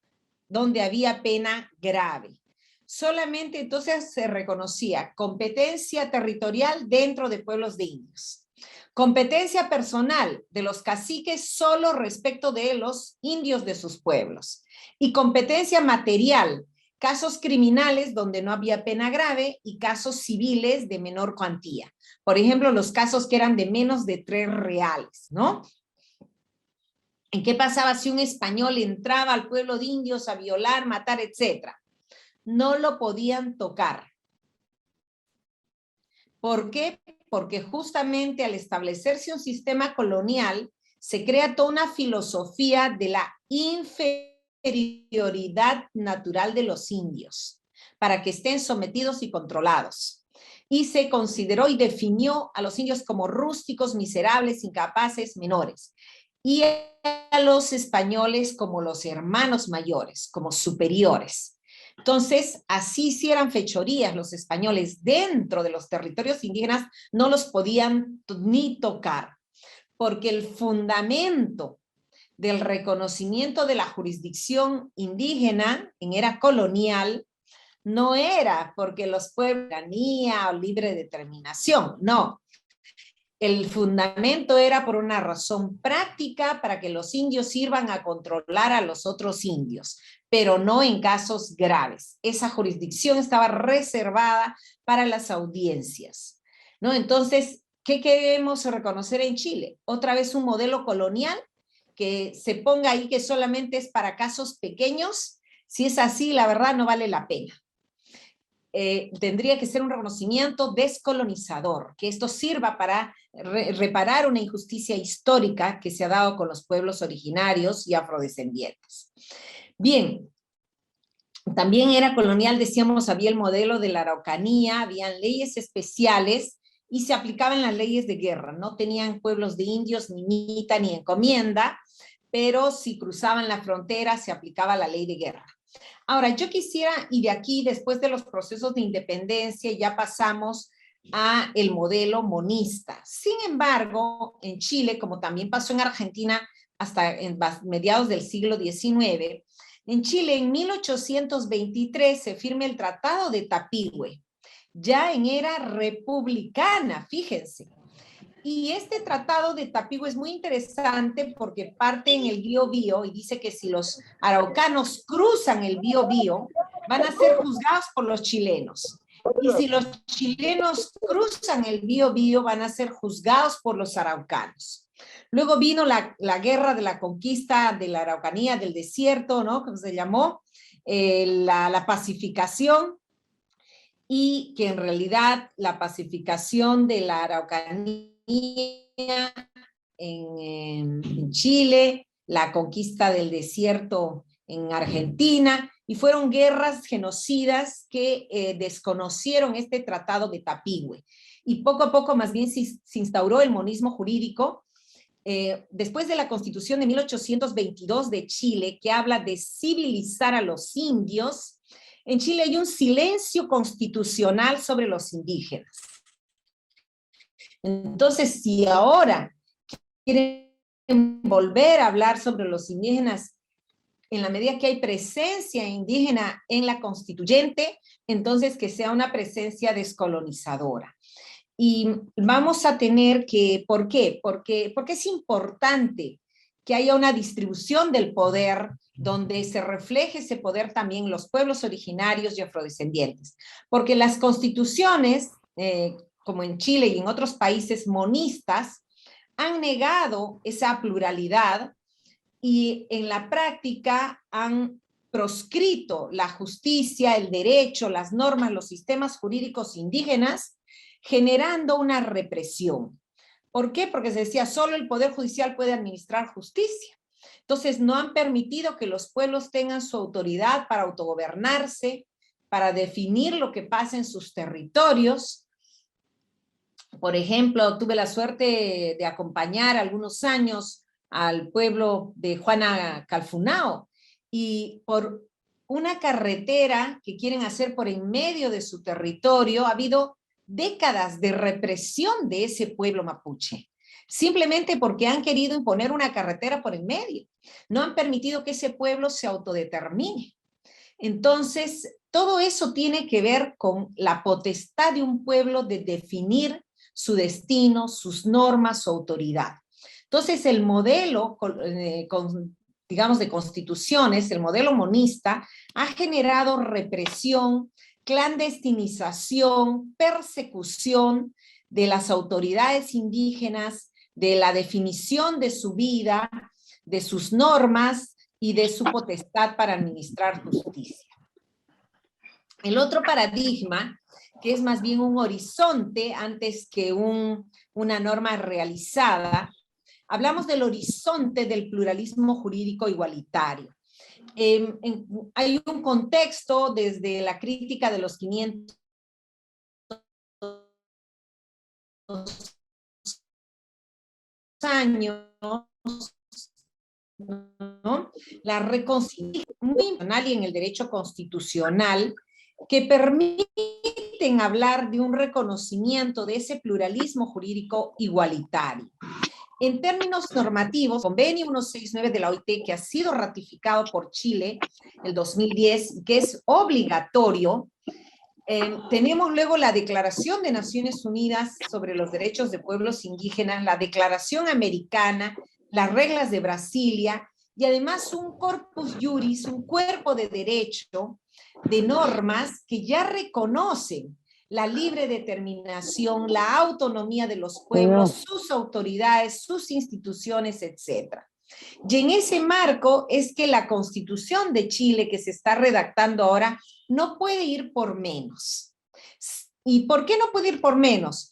donde había pena grave. Solamente entonces se reconocía competencia territorial dentro de pueblos de indios. Competencia personal de los caciques solo respecto de los indios de sus pueblos. Y competencia material, casos criminales donde no había pena grave y casos civiles de menor cuantía. Por ejemplo, los casos que eran de menos de 3 reales, ¿no? ¿En qué pasaba si un español entraba al pueblo de indios a violar, matar, etcétera? No lo podían tocar. ¿Por qué? Porque justamente al establecerse un sistema colonial, se crea toda una filosofía de la inferioridad natural de los indios, para que estén sometidos y controlados. Y se consideró y definió a los indios como rústicos, miserables, incapaces, menores. Y a los españoles como los hermanos mayores, como superiores. Entonces, así hicieran fechorías los españoles dentro de los territorios indígenas, no los podían ni tocar, porque el fundamento del reconocimiento de la jurisdicción indígena en era colonial no era porque los pueblos tenían o libre determinación, no. El fundamento era por una razón práctica para que los indios sirvan a controlar a los otros indios, pero no en casos graves. Esa jurisdicción estaba reservada para las audiencias, ¿no? Entonces, ¿qué queremos reconocer en Chile? Otra vez un modelo colonial que se ponga ahí que solamente es para casos pequeños. Si es así, la verdad no vale la pena. Tendría que ser un reconocimiento descolonizador, que esto sirva para reparar una injusticia histórica que se ha dado con los pueblos originarios y afrodescendientes. Bien, también era colonial, decíamos, había el modelo de la Araucanía, habían leyes especiales y se aplicaban las leyes de guerra, no tenían pueblos de indios ni mita ni encomienda, pero si cruzaban la frontera se aplicaba la ley de guerra. Ahora, yo quisiera, y de aquí, después de los procesos de independencia, ya pasamos a el modelo monista. Sin embargo, en Chile, como también pasó en Argentina hasta en mediados del siglo XIX, en Chile en 1823 se firma el Tratado de Tapigüe, ya en era republicana, fíjense. Y este tratado de Tapigüe es muy interesante porque parte en el Biobío y dice que si los araucanos cruzan el Biobío, van a ser juzgados por los chilenos. Y si los chilenos cruzan el Biobío, van a ser juzgados por los araucanos. Luego vino la guerra de la conquista de la Araucanía, del desierto, ¿no? Como se llamó, la pacificación, y que en realidad la pacificación de la Araucanía en Chile, la conquista del desierto en Argentina, y fueron guerras genocidas que desconocieron este tratado de Tapigüe. Y poco a poco más bien se instauró el monismo jurídico después de la Constitución de 1822 de Chile, que habla de civilizar a los indios. En Chile hay un silencio constitucional sobre los indígenas. Entonces, si ahora quieren volver a hablar sobre los indígenas, en la medida que hay presencia indígena en la constituyente, entonces que sea una presencia descolonizadora. Y vamos a tener que, ¿por qué? Porque es importante que haya una distribución del poder donde se refleje ese poder también en los pueblos originarios y afrodescendientes. Porque las constituciones, como en Chile y en otros países monistas, han negado esa pluralidad y en la práctica han proscrito la justicia, el derecho, las normas, los sistemas jurídicos indígenas, generando una represión. ¿Por qué? Porque se decía, solo el Poder Judicial puede administrar justicia. Entonces, no han permitido que los pueblos tengan su autoridad para autogobernarse, para definir lo que pasa en sus territorios. Por ejemplo, tuve la suerte de acompañar algunos años al pueblo de Juana Calfunao, y por una carretera que quieren hacer por en medio de su territorio, ha habido décadas de represión de ese pueblo mapuche, simplemente porque han querido imponer una carretera por en medio. No han permitido que ese pueblo se autodetermine. Entonces, todo eso tiene que ver con la potestad de un pueblo de definir su destino, sus normas, su autoridad. Entonces, el modelo, digamos, de constituciones, el modelo monista, ha generado represión, clandestinización, persecución de las autoridades indígenas, de la definición de su vida, de sus normas y de su potestad para administrar justicia. El otro paradigma, que es más bien un horizonte antes que una norma realizada, hablamos del horizonte del pluralismo jurídico igualitario. Hay un contexto desde la crítica de los 500 años, ¿no? La reconciliación muy importante y en el derecho constitucional que permiten hablar de un reconocimiento de ese pluralismo jurídico igualitario. En términos normativos, convenio 169 de la OIT, que ha sido ratificado por Chile el 2010 y que es obligatorio, tenemos luego la Declaración de Naciones Unidas sobre los Derechos de Pueblos Indígenas, la Declaración Americana, las reglas de Brasilia, y además un corpus juris, un cuerpo de derecho de normas que ya reconocen la libre determinación, la autonomía de los pueblos, sus autoridades, sus instituciones, etc. Y en ese marco es que la Constitución de Chile que se está redactando ahora no puede ir por menos. ¿Y por qué no puede ir por menos?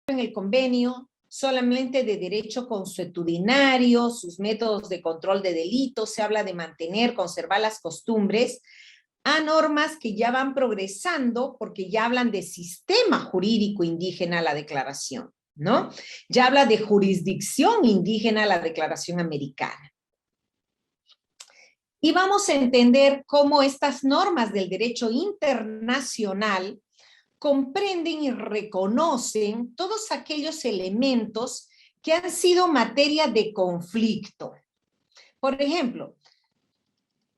En el convenio solamente de derecho consuetudinario, sus métodos de control de delitos, se habla de mantener, conservar las costumbres, a normas que ya van progresando porque ya hablan de sistema jurídico indígena la declaración, ¿no? Ya habla de jurisdicción indígena la declaración americana. Y vamos a entender cómo estas normas del derecho internacional comprenden y reconocen todos aquellos elementos que han sido materia de conflicto. Por ejemplo,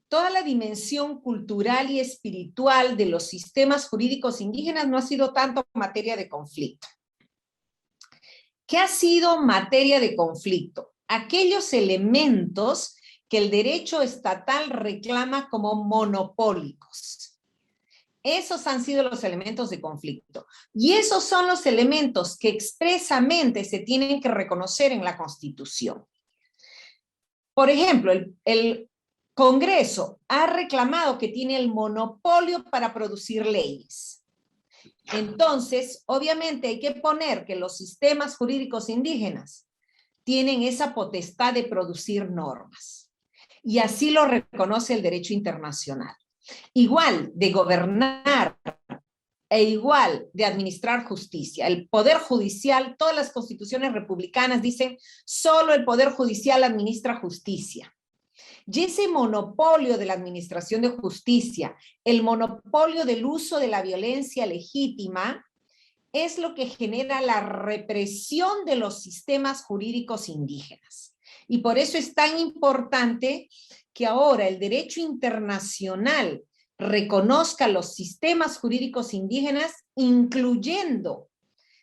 toda la dimensión cultural y espiritual de los sistemas jurídicos indígenas no ha sido tanto materia de conflicto. ¿Qué ha sido materia de conflicto? Aquellos elementos que el derecho estatal reclama como monopólicos. Esos han sido los elementos de conflicto. Y esos son los elementos que expresamente se tienen que reconocer en la Constitución. Por ejemplo, el Congreso ha reclamado que tiene el monopolio para producir leyes. Entonces, obviamente hay que poner que los sistemas jurídicos indígenas tienen esa potestad de producir normas. Y así lo reconoce el derecho internacional. Igual de gobernar e igual de administrar justicia. El poder judicial, todas las constituciones republicanas dicen, solo el poder judicial administra justicia. Y ese monopolio de la administración de justicia, el monopolio del uso de la violencia legítima, es lo que genera la represión de los sistemas jurídicos indígenas. Y por eso es tan importante que ahora el derecho internacional reconozca los sistemas jurídicos indígenas, incluyendo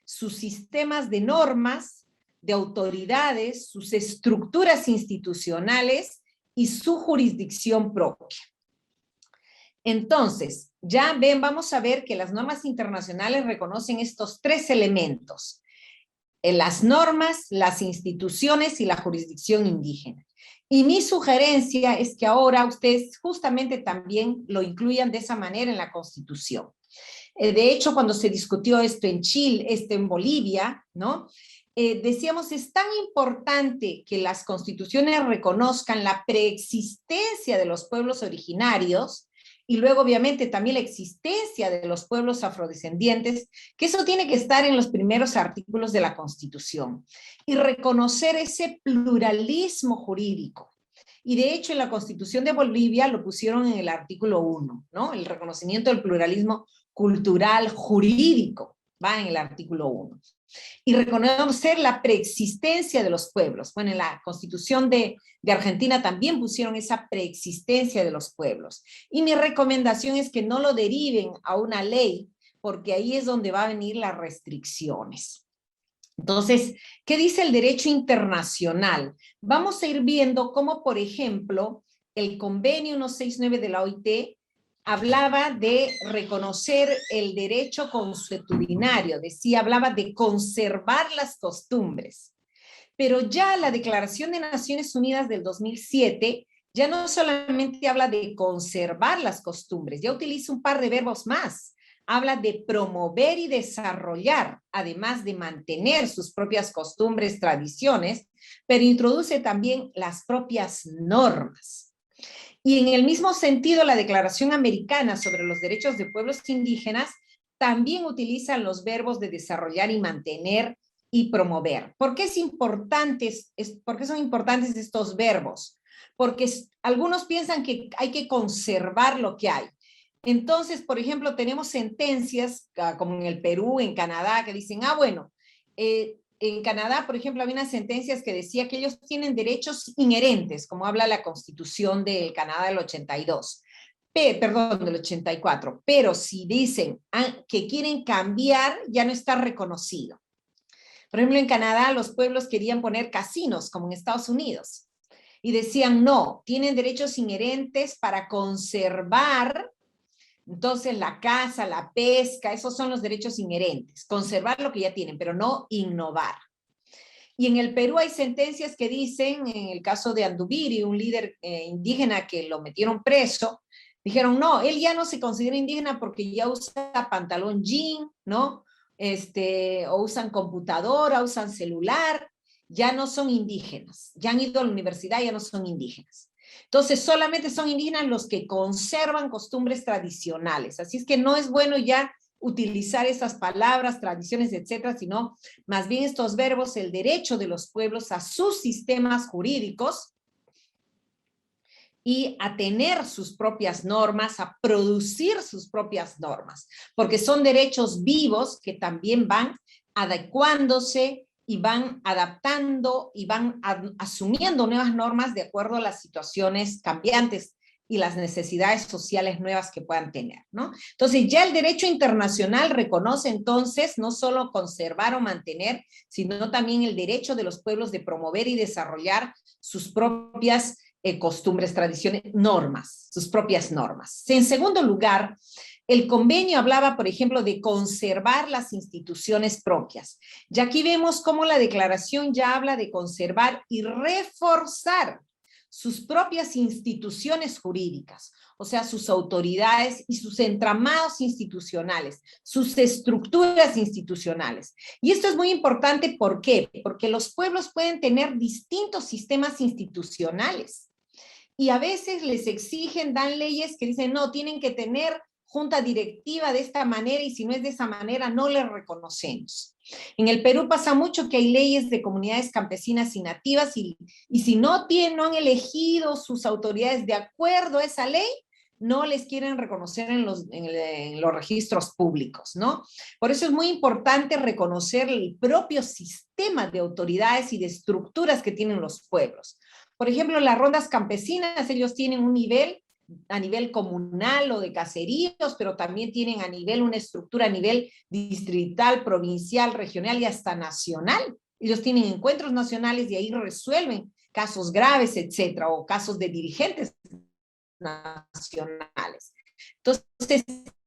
sus sistemas de normas, de autoridades, sus estructuras institucionales y su jurisdicción propia. Entonces, ya ven, vamos a ver que las normas internacionales reconocen estos tres elementos. las normas, las instituciones y la jurisdicción indígena. Y mi sugerencia es que ahora ustedes justamente también lo incluyan de esa manera en la Constitución. De hecho, cuando se discutió esto en Chile, en Bolivia, ¿no? Decíamos, es tan importante que las constituciones reconozcan la preexistencia de los pueblos originarios y luego obviamente también la existencia de los pueblos afrodescendientes, que eso tiene que estar en los primeros artículos de la Constitución y reconocer ese pluralismo jurídico. Y de hecho en la Constitución de Bolivia lo pusieron en el artículo 1, ¿no? El reconocimiento del pluralismo cultural jurídico va en el artículo 1. Y reconocer la preexistencia de los pueblos. Bueno, en la Constitución de Argentina también pusieron esa preexistencia de los pueblos. Y mi recomendación es que no lo deriven a una ley, porque ahí es donde va a venir las restricciones. Entonces, ¿qué dice el derecho internacional? Vamos a ir viendo cómo, por ejemplo, el convenio 169 de la OIT hablaba de reconocer el derecho consuetudinario, hablaba de conservar las costumbres. Pero ya la Declaración de Naciones Unidas del 2007 ya no solamente habla de conservar las costumbres, ya utiliza un par de verbos más. Habla de promover y desarrollar, además de mantener sus propias costumbres, tradiciones, pero introduce también las propias normas. Y en el mismo sentido, la Declaración Americana sobre los Derechos de Pueblos Indígenas también utiliza los verbos de desarrollar y mantener y promover. ¿Por qué es importante? ¿Por qué son importantes estos verbos? Porque algunos piensan que hay que conservar lo que hay. Entonces, por ejemplo, tenemos sentencias como en el Perú, en Canadá, que dicen, bueno, en Canadá, por ejemplo, había unas sentencias que decía que ellos tienen derechos inherentes, como habla la Constitución del Canadá del 82, del 84, pero si dicen que quieren cambiar, ya no está reconocido. Por ejemplo, en Canadá los pueblos querían poner casinos, como en Estados Unidos, y decían, no, tienen derechos inherentes para conservar. Entonces, la caza, la pesca, esos son los derechos inherentes. Conservar lo que ya tienen, pero no innovar. Y en el Perú hay sentencias que dicen, en el caso de Andubiri, un líder indígena que lo metieron preso, dijeron, no, él ya no se considera indígena porque ya usa pantalón jean, ¿no? O usan computadora, usan celular, ya no son indígenas. Ya han ido a la universidad, ya no son indígenas. Entonces, solamente son indígenas los que conservan costumbres tradicionales. Así es que no es bueno ya utilizar esas palabras, tradiciones, etcétera, sino más bien estos verbos, el derecho de los pueblos a sus sistemas jurídicos y a tener sus propias normas, a producir sus propias normas, porque son derechos vivos que también van adecuándose y van adaptando y van asumiendo nuevas normas de acuerdo a las situaciones cambiantes y las necesidades sociales nuevas que puedan tener, ¿no? Entonces, ya el derecho internacional reconoce entonces no solo conservar o mantener, sino también el derecho de los pueblos de promover y desarrollar sus propias costumbres, tradiciones, normas, sus propias normas. En segundo lugar, el convenio hablaba, por ejemplo, de conservar las instituciones propias. Y aquí vemos cómo la declaración ya habla de conservar y reforzar sus propias instituciones jurídicas, o sea, sus autoridades y sus entramados institucionales, sus estructuras institucionales. Y esto es muy importante, ¿por qué? Porque los pueblos pueden tener distintos sistemas institucionales y a veces les exigen, dan leyes que dicen, no, tienen que tener junta directiva de esta manera y si no es de esa manera no les reconocemos. En el Perú pasa mucho que hay leyes de comunidades campesinas y nativas y si no han elegido sus autoridades de acuerdo a esa ley, no les quieren reconocer en los registros públicos, ¿no? Por eso es muy importante reconocer el propio sistema de autoridades y de estructuras que tienen los pueblos. Por ejemplo, las rondas campesinas, ellos tienen un nivel a nivel comunal o de caseríos, pero también tienen una estructura a nivel distrital, provincial, regional y hasta nacional. Ellos tienen encuentros nacionales y ahí resuelven casos graves, etcétera, o casos de dirigentes nacionales. Entonces,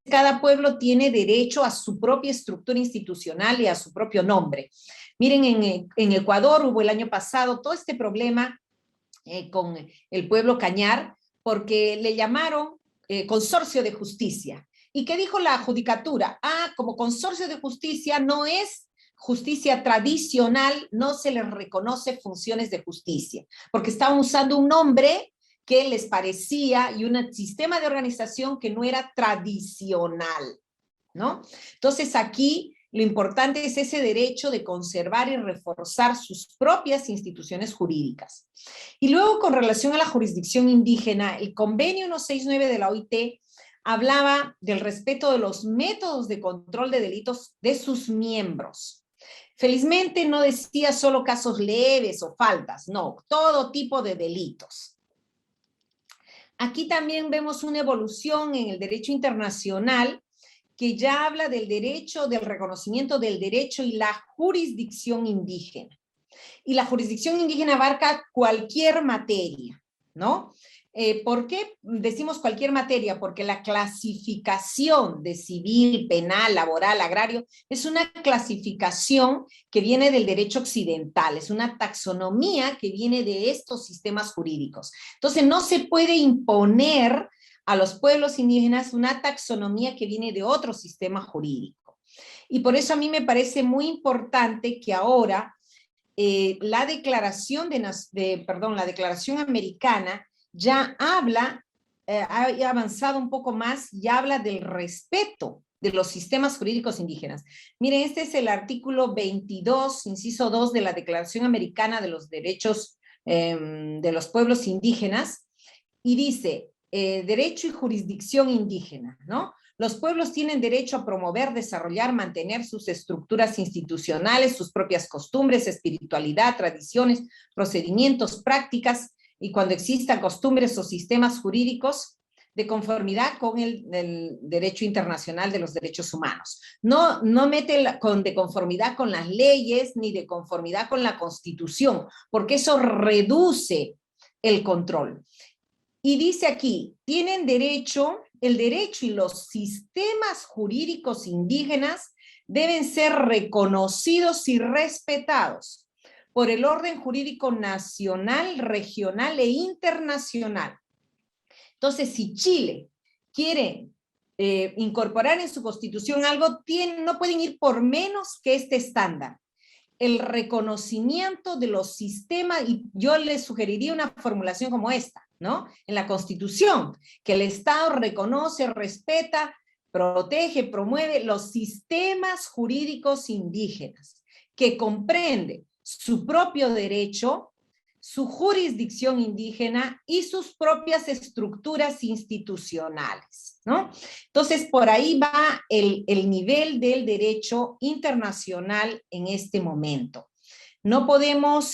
cada pueblo tiene derecho a su propia estructura institucional y a su propio nombre. Miren, en Ecuador hubo el año pasado todo este problema con el pueblo Cañar, porque le llamaron consorcio de justicia. ¿Y qué dijo la judicatura? Como consorcio de justicia no es justicia tradicional, no se les reconoce funciones de justicia, porque estaban usando un nombre que les parecía y un sistema de organización que no era tradicional, ¿no? Entonces aquí lo importante es ese derecho de conservar y reforzar sus propias instituciones jurídicas. Y luego, con relación a la jurisdicción indígena, el convenio 169 de la OIT hablaba del respeto de los métodos de control de delitos de sus miembros. Felizmente no decía solo casos leves o faltas, no, todo tipo de delitos. Aquí también vemos una evolución en el derecho internacional que ya habla del derecho, del reconocimiento del derecho y la jurisdicción indígena. Y la jurisdicción indígena abarca cualquier materia, ¿no? ¿Por qué decimos cualquier materia? Porque la clasificación de civil, penal, laboral, agrario, es una clasificación que viene del derecho occidental, es una taxonomía que viene de estos sistemas jurídicos. Entonces no se puede imponer a los pueblos indígenas una taxonomía que viene de otro sistema jurídico. Y por eso a mí me parece muy importante que ahora la declaración la declaración americana ya habla, ha avanzado un poco más y habla del respeto de los sistemas jurídicos indígenas. Miren, este es el artículo 22, inciso 2 de la Declaración Americana de los Derechos de los Pueblos Indígenas, y dice, derecho y jurisdicción indígena, ¿no? Los pueblos tienen derecho a promover, desarrollar, mantener sus estructuras institucionales, sus propias costumbres, espiritualidad, tradiciones, procedimientos, prácticas, y cuando existan costumbres o sistemas jurídicos de conformidad con el derecho internacional de los derechos humanos. No mete de conformidad con las leyes ni de conformidad con la Constitución, porque eso reduce el control. Y dice aquí, tienen derecho, el derecho y los sistemas jurídicos indígenas deben ser reconocidos y respetados por el orden jurídico nacional, regional e internacional. Entonces, si Chile quiere incorporar en su constitución algo, no pueden ir por menos que este estándar. El reconocimiento de los sistemas, y yo les sugeriría una formulación como esta, ¿no? En la Constitución, que el Estado reconoce, respeta, protege, promueve los sistemas jurídicos indígenas, que comprende su propio derecho, su jurisdicción indígena y sus propias estructuras institucionales, ¿no? Entonces, por ahí va el nivel del derecho internacional en este momento. No podríamos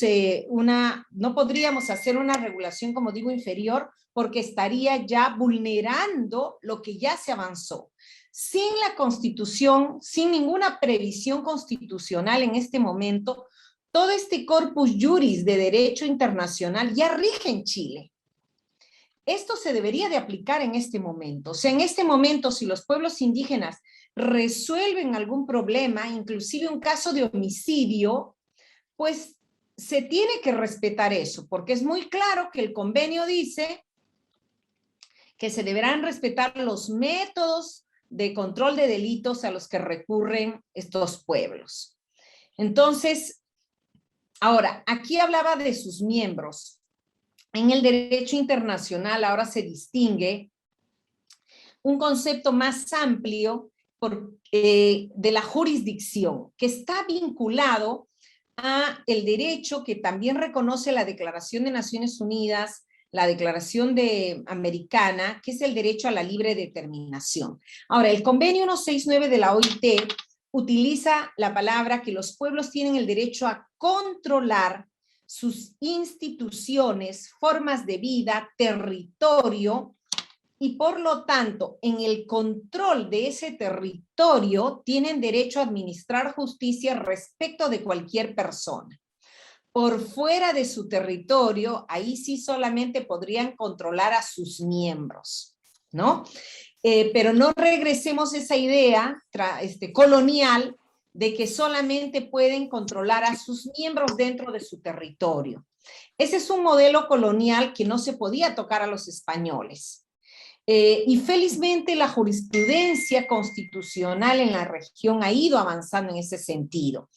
hacer una regulación, como digo, inferior, porque estaría ya vulnerando lo que ya se avanzó. Sin la Constitución, sin ninguna previsión constitucional en este momento, todo este corpus juris de derecho internacional ya rige en Chile. Esto se debería de aplicar en este momento. O sea, en este momento, si los pueblos indígenas resuelven algún problema, inclusive un caso de homicidio, pues se tiene que respetar eso, porque es muy claro que el convenio dice que se deberán respetar los métodos de control de delitos a los que recurren estos pueblos. Entonces, ahora, aquí hablaba de sus miembros. En el derecho internacional ahora se distingue un concepto más amplio de la jurisdicción, que está vinculado a el derecho que también reconoce la Declaración de Naciones Unidas, la Declaración Americana, que es el derecho a la libre determinación. Ahora, el convenio 169 de la OIT utiliza la palabra que los pueblos tienen el derecho a controlar sus instituciones, formas de vida, territorio, y por lo tanto, en el control de ese territorio tienen derecho a administrar justicia respecto de cualquier persona. Por fuera de su territorio, ahí sí solamente podrían controlar a sus miembros, ¿no? pero no regresemos a esa idea colonial de que solamente pueden controlar a sus miembros dentro de su territorio. Ese es un modelo colonial que no se podía tocar a los españoles. Y felizmente la jurisprudencia constitucional en la región ha ido avanzando en ese sentido.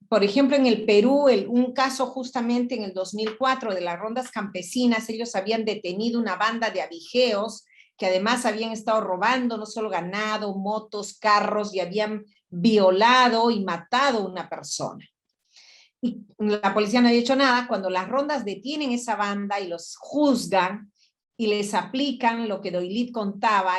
Por ejemplo, en el Perú, un caso justamente en el 2004 de las rondas campesinas, ellos habían detenido una banda de abigeos que además habían estado robando no solo ganado, motos, carros, y habían violado y matado a una persona. Y la policía no había hecho nada. Cuando las rondas detienen esa banda y los juzgan y les aplican lo que Doilit contaba,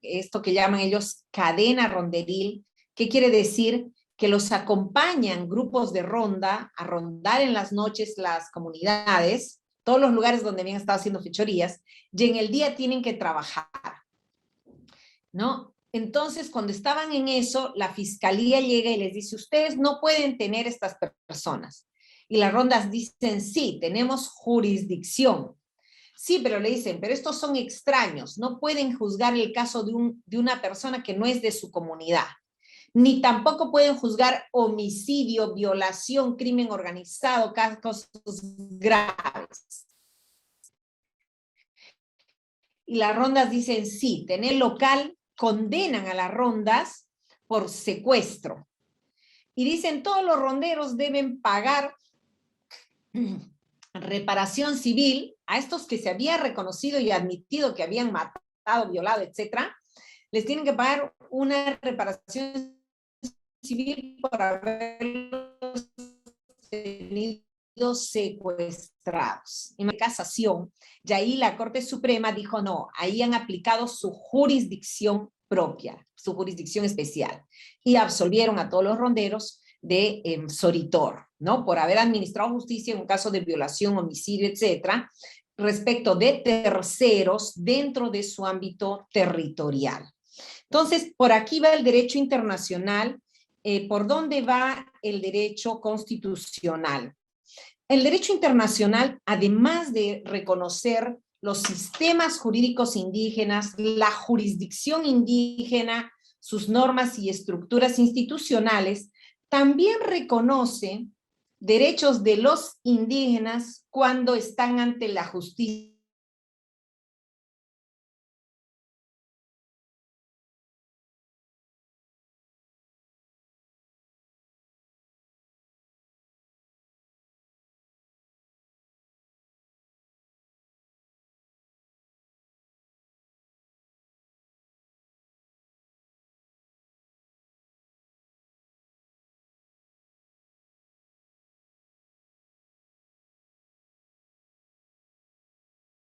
esto que llaman ellos cadena ronderil, ¿qué quiere decir? Que los acompañan grupos de ronda a rondar en las noches las comunidades, todos los lugares donde habían estado haciendo fechorías, y en el día tienen que trabajar, ¿no? Entonces, cuando estaban en eso, la fiscalía llega y les dice, ustedes no pueden tener estas personas. Y las rondas dicen, sí, tenemos jurisdicción. Sí, pero le dicen, pero estos son extraños, no pueden juzgar el caso de una persona que no es de su comunidad. Ni tampoco pueden juzgar homicidio, violación, crimen organizado, casos graves. Y las rondas dicen, sí, tener local, condenan a las rondas por secuestro. Y dicen, todos los ronderos deben pagar reparación civil a estos que se había reconocido y admitido que habían matado, violado, etcétera. Les tienen que pagar una reparación civil por haberlos tenido secuestrados. En la casación, y ahí la Corte Suprema dijo no, ahí han aplicado su jurisdicción propia, su jurisdicción especial, y absolvieron a todos los ronderos de Soritor, ¿no? Por haber administrado justicia en un caso de violación, homicidio, etcétera, respecto de terceros dentro de su ámbito territorial. Entonces, por aquí va el derecho internacional. ¿Por dónde va el derecho constitucional? El derecho internacional, además de reconocer los sistemas jurídicos indígenas, la jurisdicción indígena, sus normas y estructuras institucionales, también reconoce derechos de los indígenas cuando están ante la justicia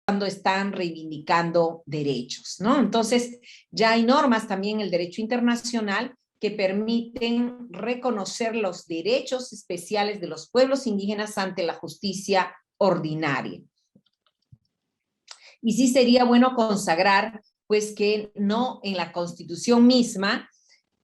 cuando están reivindicando derechos, ¿no? Entonces, ya hay normas también en el derecho internacional que permiten reconocer los derechos especiales de los pueblos indígenas ante la justicia ordinaria. Y sí sería bueno consagrar, pues, que no en la Constitución misma,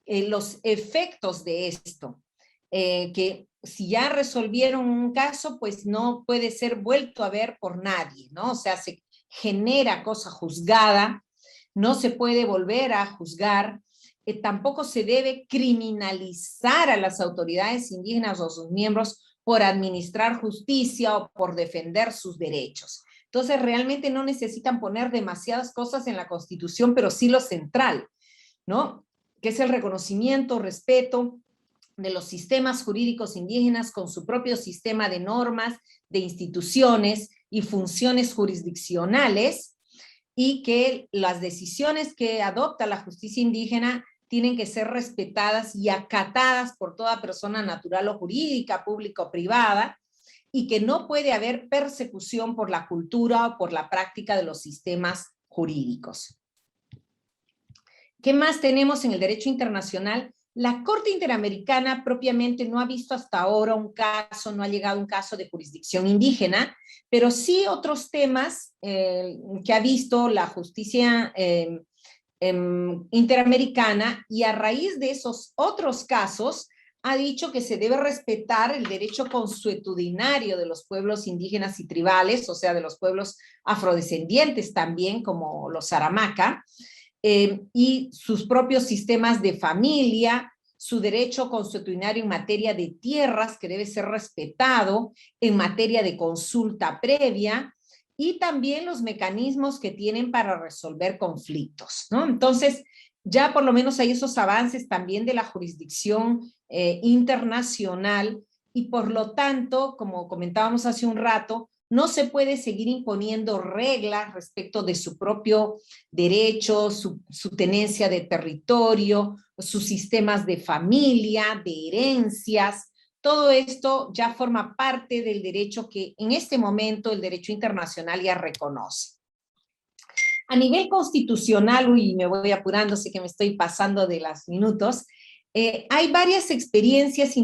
los efectos de esto, que si ya resolvieron un caso, pues no puede ser vuelto a ver por nadie, ¿no? O sea, se genera cosa juzgada, no se puede volver a juzgar, tampoco se debe criminalizar a las autoridades indígenas o sus miembros por administrar justicia o por defender sus derechos. Entonces, realmente no necesitan poner demasiadas cosas en la Constitución, pero sí lo central, ¿no? Que es el reconocimiento, respeto de los sistemas jurídicos indígenas con su propio sistema de normas, de instituciones y funciones jurisdiccionales, y que las decisiones que adopta la justicia indígena tienen que ser respetadas y acatadas por toda persona natural o jurídica, pública o privada, y que no puede haber persecución por la cultura o por la práctica de los sistemas jurídicos. ¿Qué más tenemos en el derecho internacional? La Corte Interamericana propiamente no ha visto hasta ahora un caso, no ha llegado un caso de jurisdicción indígena, pero sí otros temas que ha visto la justicia interamericana, y a raíz de esos otros casos ha dicho que se debe respetar el derecho consuetudinario de los pueblos indígenas y tribales, o sea, de los pueblos afrodescendientes también, como los Aramaca, y sus propios sistemas de familia, su derecho consuetudinario en materia de tierras, que debe ser respetado, en materia de consulta previa, y también los mecanismos que tienen para resolver conflictos, ¿no? Entonces, ya por lo menos hay esos avances también de la jurisdicción internacional, y por lo tanto, como comentábamos hace un rato, no se puede seguir imponiendo reglas respecto de su propio derecho, su tenencia de territorio, sus sistemas de familia, de herencias. Todo esto ya forma parte del derecho que en este momento el derecho internacional ya reconoce. A nivel constitucional, y me voy apurando, sé que me estoy pasando de los minutos, hay varias experiencias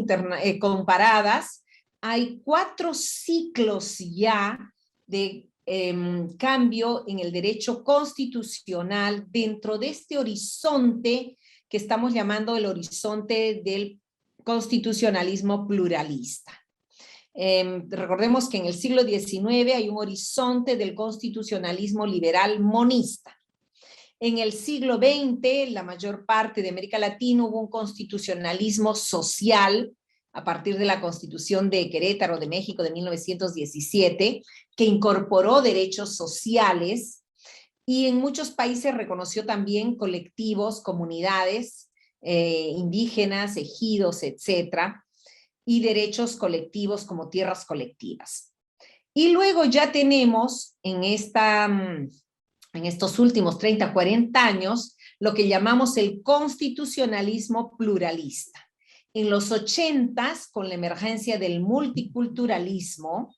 comparadas. Hay 4 ciclos ya de cambio en el derecho constitucional dentro de este horizonte que estamos llamando el horizonte del constitucionalismo pluralista. Recordemos que en el siglo XIX hay un horizonte del constitucionalismo liberal monista. En el siglo XX, la mayor parte de América Latina hubo un constitucionalismo social, a partir de la Constitución de Querétaro de México de 1917, que incorporó derechos sociales, y en muchos países reconoció también colectivos, comunidades indígenas, ejidos, etcétera, y derechos colectivos como tierras colectivas. Y luego ya tenemos en estos últimos 30, 40 años, lo que llamamos el constitucionalismo pluralista. En los 80s, con la emergencia del multiculturalismo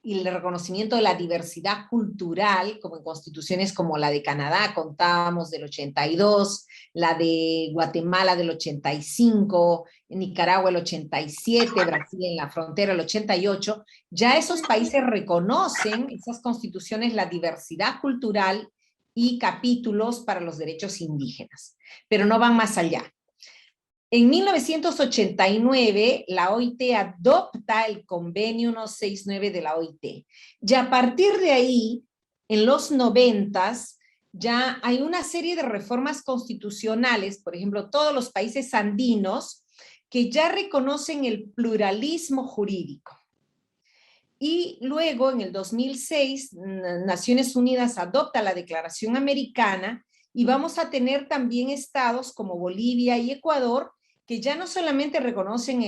y el reconocimiento de la diversidad cultural, como en constituciones como la de Canadá, contábamos del 82, la de Guatemala del 85, en Nicaragua el 87, Brasil en la frontera el 88, ya esos países reconocen, esas constituciones, la diversidad cultural y capítulos para los derechos indígenas, pero no van más allá. En 1989, la OIT adopta el convenio 169 de la OIT. Y a partir de ahí, en los 90s, ya hay una serie de reformas constitucionales, por ejemplo, todos los países andinos, que ya reconocen el pluralismo jurídico. Y luego, en el 2006, Naciones Unidas adopta la Declaración Americana, y vamos a tener también estados como Bolivia y Ecuador, que ya no solamente reconocen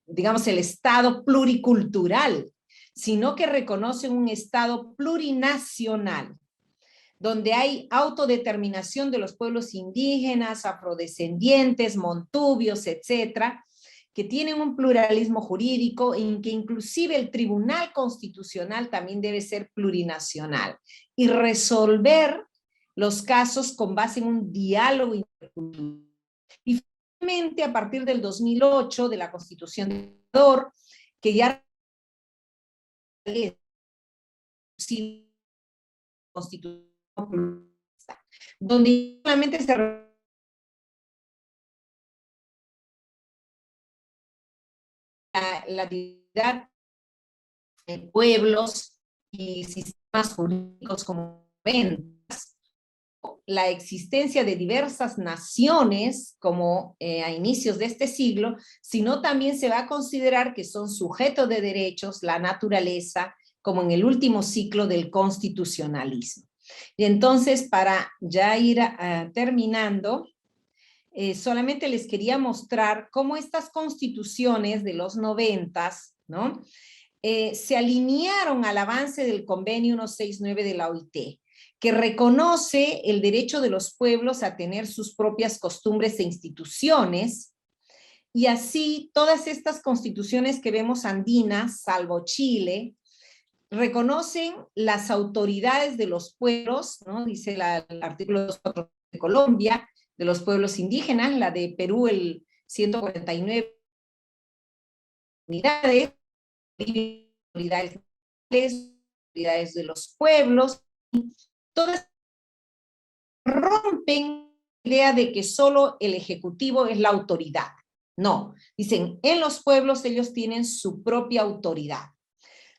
digamos, el estado pluricultural, sino que reconocen un estado plurinacional, donde hay autodeterminación de los pueblos indígenas, afrodescendientes, montubios, etcétera, que tienen un pluralismo jurídico, en que inclusive el Tribunal Constitucional también debe ser plurinacional y resolver los casos con base en un diálogo intercultural. Y finalmente, a partir del 2008, de la Constitución de Ecuador, que ya constitución, donde solamente se la diversidad de pueblos y sistemas jurídicos como ven, la existencia de diversas naciones como a inicios de este siglo, sino también se va a considerar que son sujetos de derechos la naturaleza, como en el último ciclo del constitucionalismo. Y entonces, para ya ir terminando, solamente les quería mostrar cómo estas constituciones de los 90s, ¿no? Se alinearon al avance del convenio 169 de la OIT, que reconoce el derecho de los pueblos a tener sus propias costumbres e instituciones, y así todas estas constituciones que vemos andinas, salvo Chile, reconocen las autoridades de los pueblos, ¿no? Dice el artículo 2.4 de Colombia, de los pueblos indígenas, la de Perú el 149 unidades, autoridades de los pueblos, todas rompen la idea de que solo el ejecutivo es la autoridad. No, dicen, en los pueblos ellos tienen su propia autoridad.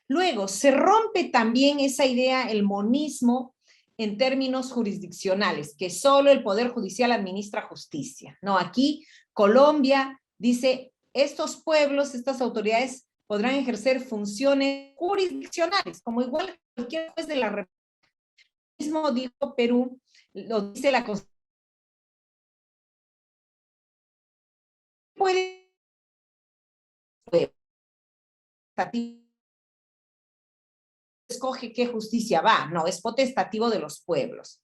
Luego, se rompe también esa idea, el monismo, en términos jurisdiccionales, que solo el Poder Judicial administra justicia. No, aquí Colombia dice, estos pueblos, estas autoridades podrán ejercer funciones jurisdiccionales, como igual que cualquier juez de la República. Mismo dijo Perú, lo dice la Constitución. Puede escoge qué justicia va, no, es potestativo de los pueblos.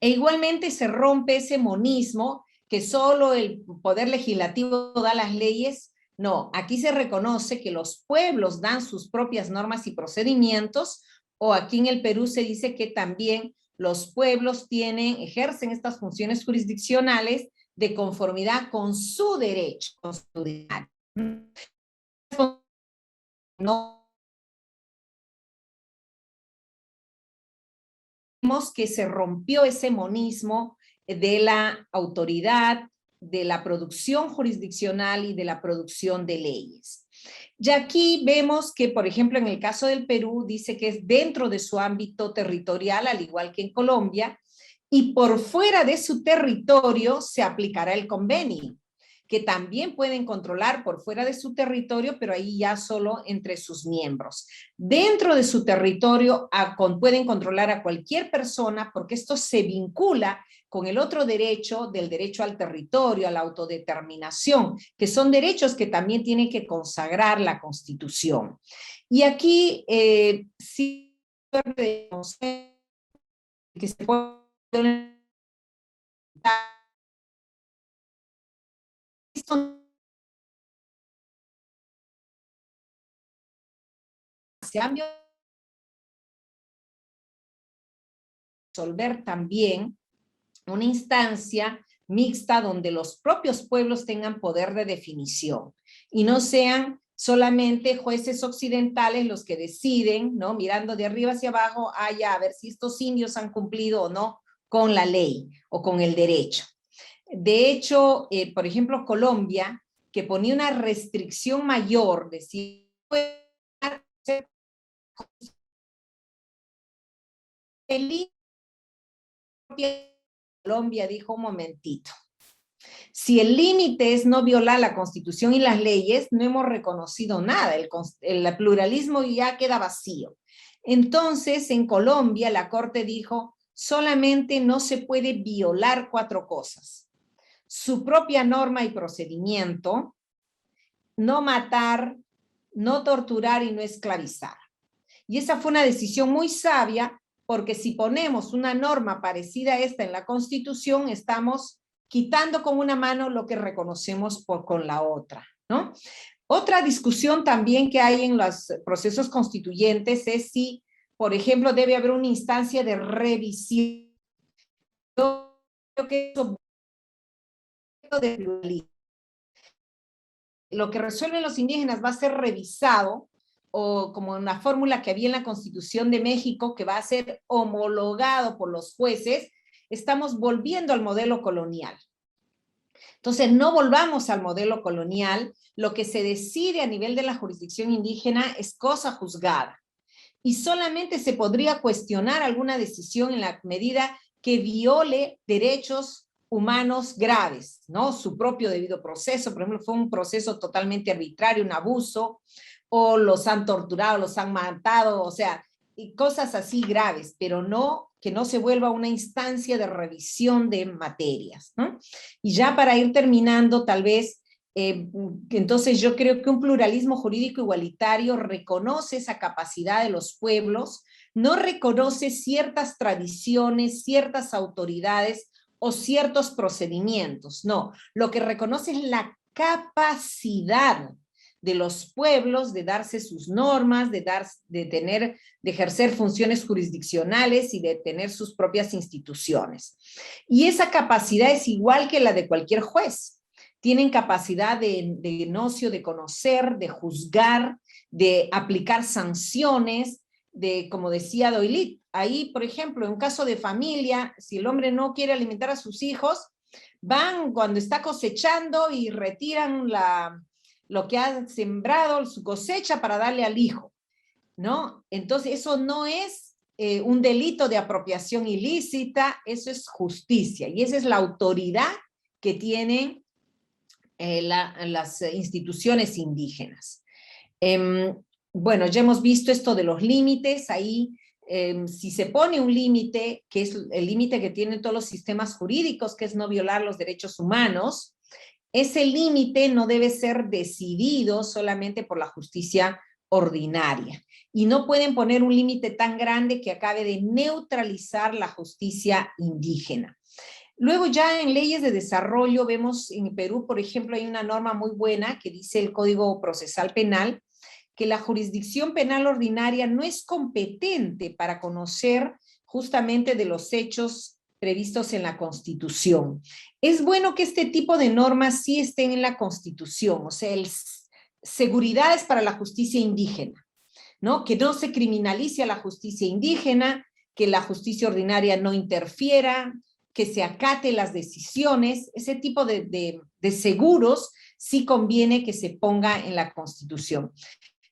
E igualmente se rompe ese monismo que solo el poder legislativo da las leyes. No, aquí se reconoce que los pueblos dan sus propias normas y procedimientos, o aquí en el Perú se dice que también los pueblos ejercen estas funciones jurisdiccionales de conformidad con su derecho constitucional. No vemos que se rompió ese monismo de la autoridad, de la producción jurisdiccional y de la producción de leyes. Y aquí vemos que, por ejemplo, en el caso del Perú, dice que es dentro de su ámbito territorial, al igual que en Colombia, y por fuera de su territorio se aplicará el convenio, que también pueden controlar por fuera de su territorio, pero ahí ya solo entre sus miembros. Dentro de su territorio pueden controlar a cualquier persona, porque esto se vincula con el otro derecho, del derecho al territorio, a la autodeterminación, que son derechos que también tiene que consagrar la Constitución. Y aquí sí que se puede se han resolver también una instancia mixta donde los propios pueblos tengan poder de definición y no sean solamente jueces occidentales los que deciden, ¿no? Mirando de arriba hacia abajo, ya, a ver si estos indios han cumplido o no con la ley o con el derecho. De hecho, por ejemplo, Colombia, que ponía una restricción mayor, decía, Colombia dijo un momentito, si el límite es no violar la Constitución y las leyes, no hemos reconocido nada, el pluralismo ya queda vacío. Entonces, en Colombia, la Corte dijo, solamente no se puede violar 4 cosas: su propia norma y procedimiento, no matar, no torturar y no esclavizar. Y esa fue una decisión muy sabia, porque si ponemos una norma parecida a esta en la Constitución, estamos quitando con una mano lo que reconocemos con la otra, ¿no? Otra discusión también que hay en los procesos constituyentes es si, por ejemplo, debe haber una instancia de revisión. Yo creo que eso de pluralismo. Lo que resuelven los indígenas va a ser revisado, o como una fórmula que había en la Constitución de México, que va a ser homologado por los jueces. Estamos volviendo al modelo colonial. Entonces, no volvamos al modelo colonial. Lo que se decide a nivel de la jurisdicción indígena es cosa juzgada. Y solamente se podría cuestionar alguna decisión en la medida que viole derechos humanos graves, ¿no? Su propio debido proceso, por ejemplo, fue un proceso totalmente arbitrario, un abuso, o los han torturado, los han matado, o sea, y cosas así graves, pero no que no se vuelva una instancia de revisión de materias, ¿no? Y ya para ir terminando, tal vez, entonces yo creo que un pluralismo jurídico igualitario reconoce esa capacidad de los pueblos, no reconoce ciertas tradiciones, ciertas autoridades o ciertos procedimientos, no, lo que reconoce es la capacidad de los pueblos de darse sus normas, de ejercer funciones jurisdiccionales y de tener sus propias instituciones. Y esa capacidad es igual que la de cualquier juez. Tienen capacidad de nocio, de conocer, de juzgar, de aplicar sanciones, como decía Doilit, ahí, por ejemplo, en un caso de familia, si el hombre no quiere alimentar a sus hijos, van cuando está cosechando y retiran lo que ha sembrado, su cosecha, para darle al hijo, ¿no? Entonces, eso no es un delito de apropiación ilícita, eso es justicia, y esa es la autoridad que tienen las instituciones indígenas. Bueno, ya hemos visto esto de los límites, ahí si se pone un límite, que es el límite que tienen todos los sistemas jurídicos, que es no violar los derechos humanos, ese límite no debe ser decidido solamente por la justicia ordinaria. Y no pueden poner un límite tan grande que acabe de neutralizar la justicia indígena. Luego ya en leyes de desarrollo vemos en Perú, por ejemplo, hay una norma muy buena que dice el Código Procesal Penal, que la jurisdicción penal ordinaria no es competente para conocer justamente de los hechos previstos en la Constitución. Es bueno que este tipo de normas sí estén en la Constitución, o sea, seguridades para la justicia indígena, ¿no? Que no se criminalice a la justicia indígena, que la justicia ordinaria no interfiera, que se acate las decisiones, ese tipo de seguros sí conviene que se ponga en la Constitución.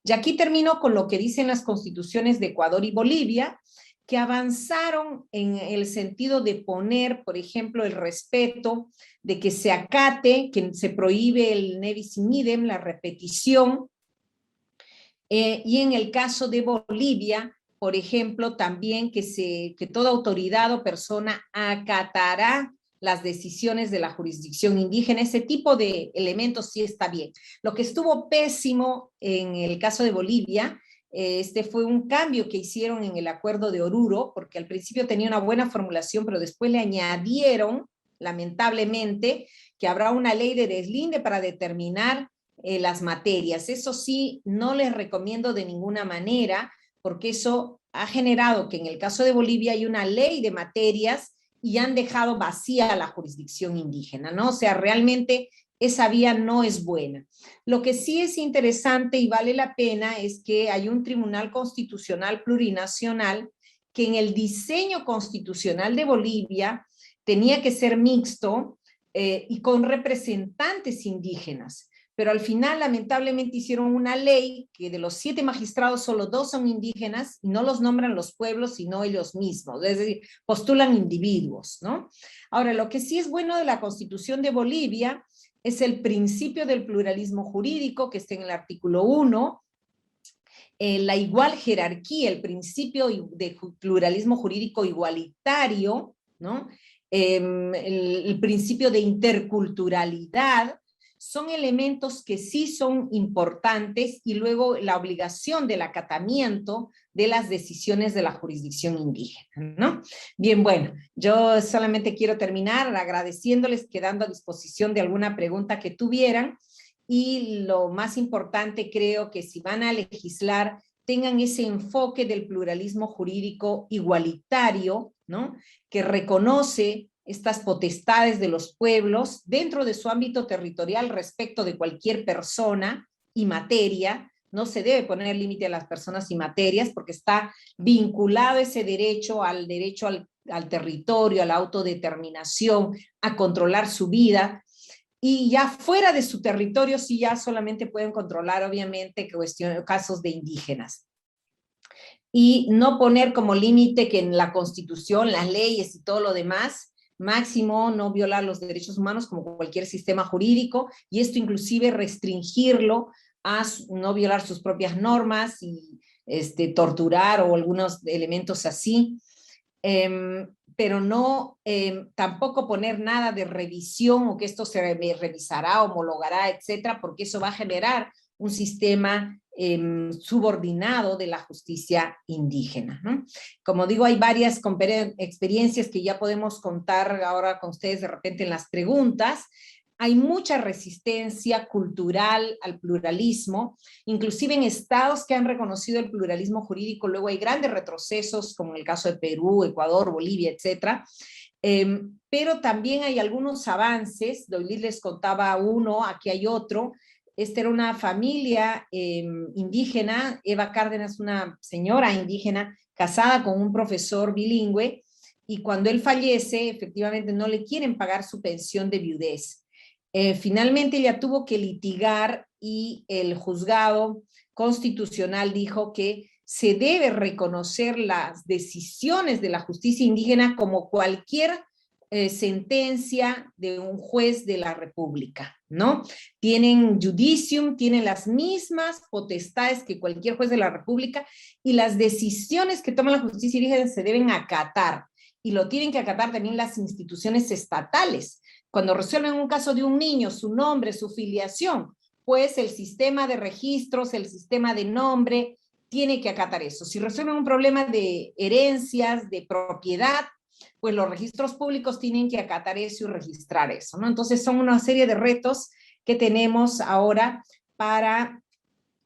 Y aquí termino con lo que dicen las constituciones de Ecuador y Bolivia, que avanzaron en el sentido de poner, por ejemplo, el respeto, de que se acate, que se prohíbe el nebis in idem, la repetición, y en el caso de Bolivia, por ejemplo, también que toda autoridad o persona acatará las decisiones de la jurisdicción indígena. Ese tipo de elementos sí está bien. Lo que estuvo pésimo en el caso de Bolivia, fue un cambio que hicieron en el acuerdo de Oruro, porque al principio tenía una buena formulación, pero después le añadieron, lamentablemente, que habrá una ley de deslinde para determinar las materias. Eso sí, no les recomiendo de ninguna manera, porque eso ha generado que en el caso de Bolivia hay una ley de materias y han dejado vacía la jurisdicción indígena, ¿no? O sea, realmente esa vía no es buena. Lo que sí es interesante y vale la pena es que hay un Tribunal Constitucional Plurinacional que en el diseño constitucional de Bolivia tenía que ser mixto y con representantes indígenas. Pero al final lamentablemente hicieron una ley que de los 7 magistrados solo 2 son indígenas y no los nombran los pueblos sino ellos mismos, es decir, postulan individuos, ¿no? Ahora, lo que sí es bueno de la Constitución de Bolivia es el principio del pluralismo jurídico que está en el artículo 1, la igual jerarquía, el principio de pluralismo jurídico igualitario, ¿no? El principio de interculturalidad, son elementos que sí son importantes, y luego la obligación del acatamiento de las decisiones de la jurisdicción indígena, ¿no? Bien, bueno, yo solamente quiero terminar agradeciéndoles, quedando a disposición de alguna pregunta que tuvieran, y lo más importante, creo que si van a legislar, tengan ese enfoque del pluralismo jurídico igualitario, ¿no? Que reconoce estas potestades de los pueblos dentro de su ámbito territorial respecto de cualquier persona y materia. No se debe poner límite a las personas y materias porque está vinculado ese derecho al territorio, a la autodeterminación, a controlar su vida. Y ya fuera de su territorio sí ya solamente pueden controlar, obviamente, casos de indígenas. Y no poner como límite que en la Constitución, las leyes y todo lo demás, máximo no violar los derechos humanos como cualquier sistema jurídico, y esto inclusive restringirlo a no violar sus propias normas y torturar o algunos elementos así, pero no tampoco poner nada de revisión o que esto se revisará, homologará, etcétera, porque eso va a generar un sistema subordinado de la justicia indígena, ¿no? Como digo, hay varias experiencias que ya podemos contar ahora con ustedes de repente en las preguntas. Hay mucha resistencia cultural al pluralismo, inclusive en estados que han reconocido el pluralismo jurídico, luego hay grandes retrocesos, como en el caso de Perú, Ecuador, Bolivia, etcétera. Pero también hay algunos avances. Doylid les contaba uno, aquí hay otro. Esta era una familia indígena, Eva Cárdenas, una señora indígena casada con un profesor bilingüe, y cuando él fallece, efectivamente no le quieren pagar su pensión de viudez. Finalmente ella tuvo que litigar y el juzgado constitucional dijo que se debe reconocer las decisiones de la justicia indígena como cualquier sentencia de un juez de la República, ¿no? Tienen judicium, tienen las mismas potestades que cualquier juez de la República, y las decisiones que toma la justicia indígena se deben acatar, y lo tienen que acatar también las instituciones estatales. Cuando resuelven un caso de un niño, su nombre, su filiación, pues el sistema de registros, el sistema de nombre, tiene que acatar eso. Si resuelven un problema de herencias, de propiedad, pues los registros públicos tienen que acatar eso y registrar eso, ¿no? Entonces son una serie de retos que tenemos ahora para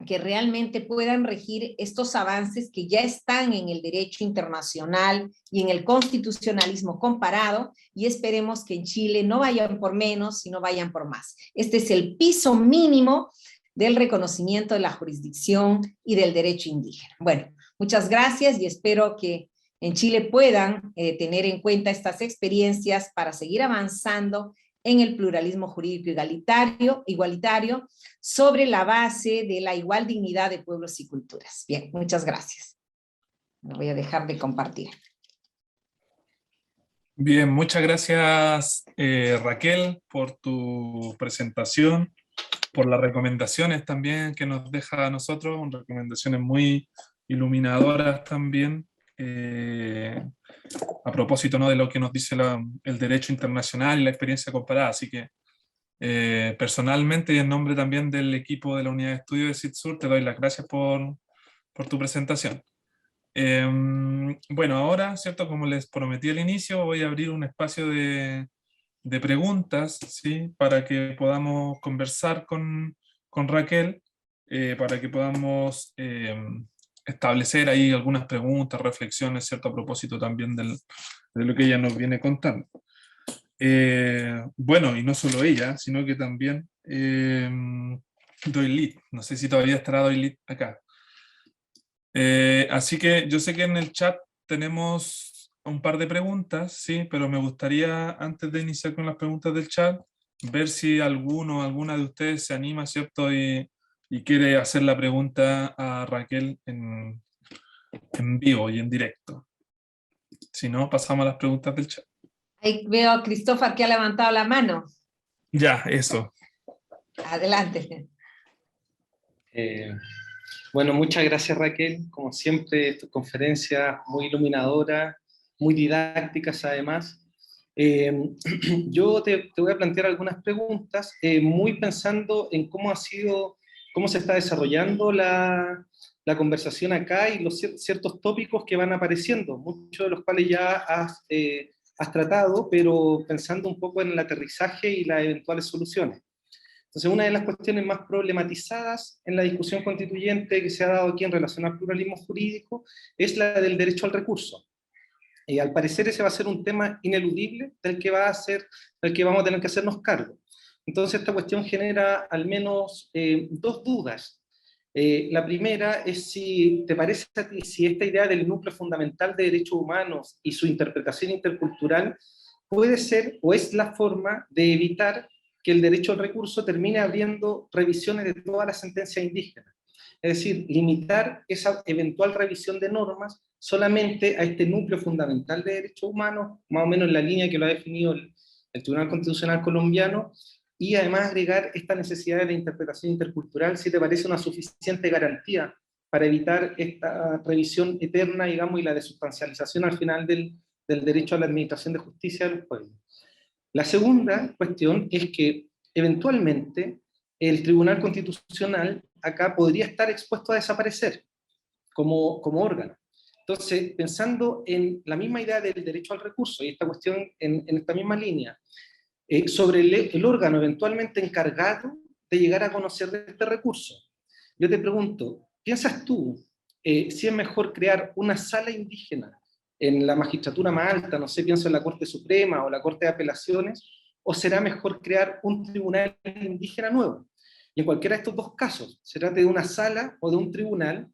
que realmente puedan regir estos avances que ya están en el derecho internacional y en el constitucionalismo comparado, y esperemos que en Chile no vayan por menos, sino vayan por más. Este es el piso mínimo del reconocimiento de la jurisdicción y del derecho indígena. Bueno, muchas gracias y espero que en Chile puedan tener en cuenta estas experiencias para seguir avanzando en el pluralismo jurídico igualitario sobre la base de la igual dignidad de pueblos y culturas. Bien, muchas gracias. No voy a dejar de compartir. Bien, muchas gracias Raquel por tu presentación, por las recomendaciones también que nos deja a nosotros, recomendaciones muy iluminadoras también. A propósito, ¿no?, de lo que nos dice el derecho internacional y la experiencia comparada. Así que personalmente y en nombre también del equipo de la unidad de estudio de CIDSUR te doy las gracias por tu presentación. Bueno, ahora, ¿cierto?, como les prometí al inicio, voy a abrir un espacio de preguntas, ¿sí?, para que podamos conversar con Raquel, para que podamos establecer ahí algunas preguntas, reflexiones, ¿cierto?, a propósito también de lo que ella nos viene contando. Bueno, y no solo ella, sino que también Doylit. No sé si todavía estará Doylit acá. Así que yo sé que en el chat tenemos un par de preguntas, sí, pero me gustaría, antes de iniciar con las preguntas del chat, ver si alguno o alguna de ustedes se anima, ¿cierto?, y quiere hacer la pregunta a Raquel en vivo y en directo. Si no, pasamos a las preguntas del chat. Ahí veo a Christopher que ha levantado la mano. Ya, eso. Adelante. Bueno, muchas gracias Raquel. Como siempre, tus conferencias muy iluminadoras, muy didácticas además. Yo te voy a plantear algunas preguntas, muy pensando en cómo se está desarrollando la conversación acá y los ciertos tópicos que van apareciendo, muchos de los cuales ya has tratado, pero pensando un poco en el aterrizaje y las eventuales soluciones. Entonces, una de las cuestiones más problematizadas en la discusión constituyente que se ha dado aquí en relación al pluralismo jurídico es la del derecho al recurso. Y al parecer ese va a ser un tema ineludible del que vamos a tener que hacernos cargo. Entonces esta cuestión genera al menos dos dudas. La primera es si te parece a ti, si esta idea del núcleo fundamental de derechos humanos y su interpretación intercultural puede ser o es la forma de evitar que el derecho al recurso termine abriendo revisiones de todas las sentencias indígenas. Es decir, limitar esa eventual revisión de normas solamente a este núcleo fundamental de derechos humanos, más o menos en la línea que lo ha definido el Tribunal Constitucional colombiano, y además agregar esta necesidad de la interpretación intercultural, si te parece una suficiente garantía para evitar esta revisión eterna, digamos, y la desustancialización al final del derecho a la administración de justicia de los pueblos. La segunda cuestión es que eventualmente el Tribunal Constitucional acá podría estar expuesto a desaparecer como órgano. Entonces, pensando en la misma idea del derecho al recurso y esta cuestión en esta misma línea, sobre el órgano eventualmente encargado de llegar a conocer de este recurso, yo te pregunto, ¿piensas tú si es mejor crear una sala indígena en la magistratura más alta, no sé, pienso en la Corte Suprema o la Corte de Apelaciones, o será mejor crear un tribunal indígena nuevo? Y en cualquiera de estos dos casos, se trate de una sala o de un tribunal,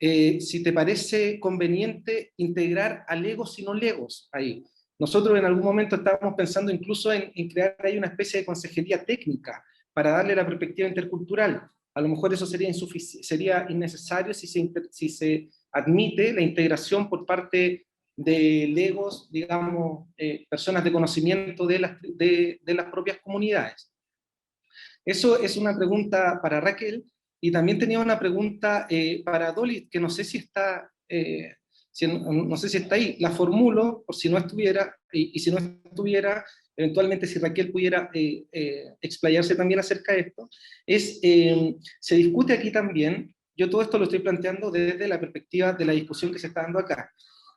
si te parece conveniente integrar a legos y no legos ahí. Nosotros en algún momento estábamos pensando incluso en crear ahí una especie de consejería técnica para darle la perspectiva intercultural. A lo mejor eso sería innecesario si se admite la integración por parte de legos, digamos, personas de conocimiento de las propias comunidades. Eso es una pregunta para Raquel, y también tenía una pregunta para Dolit, que no sé si está, no sé si está ahí, la formulo por si no estuviera, y si no estuviera, eventualmente si Raquel pudiera explayarse también acerca de esto, se discute aquí también, yo todo esto lo estoy planteando desde la perspectiva de la discusión que se está dando acá,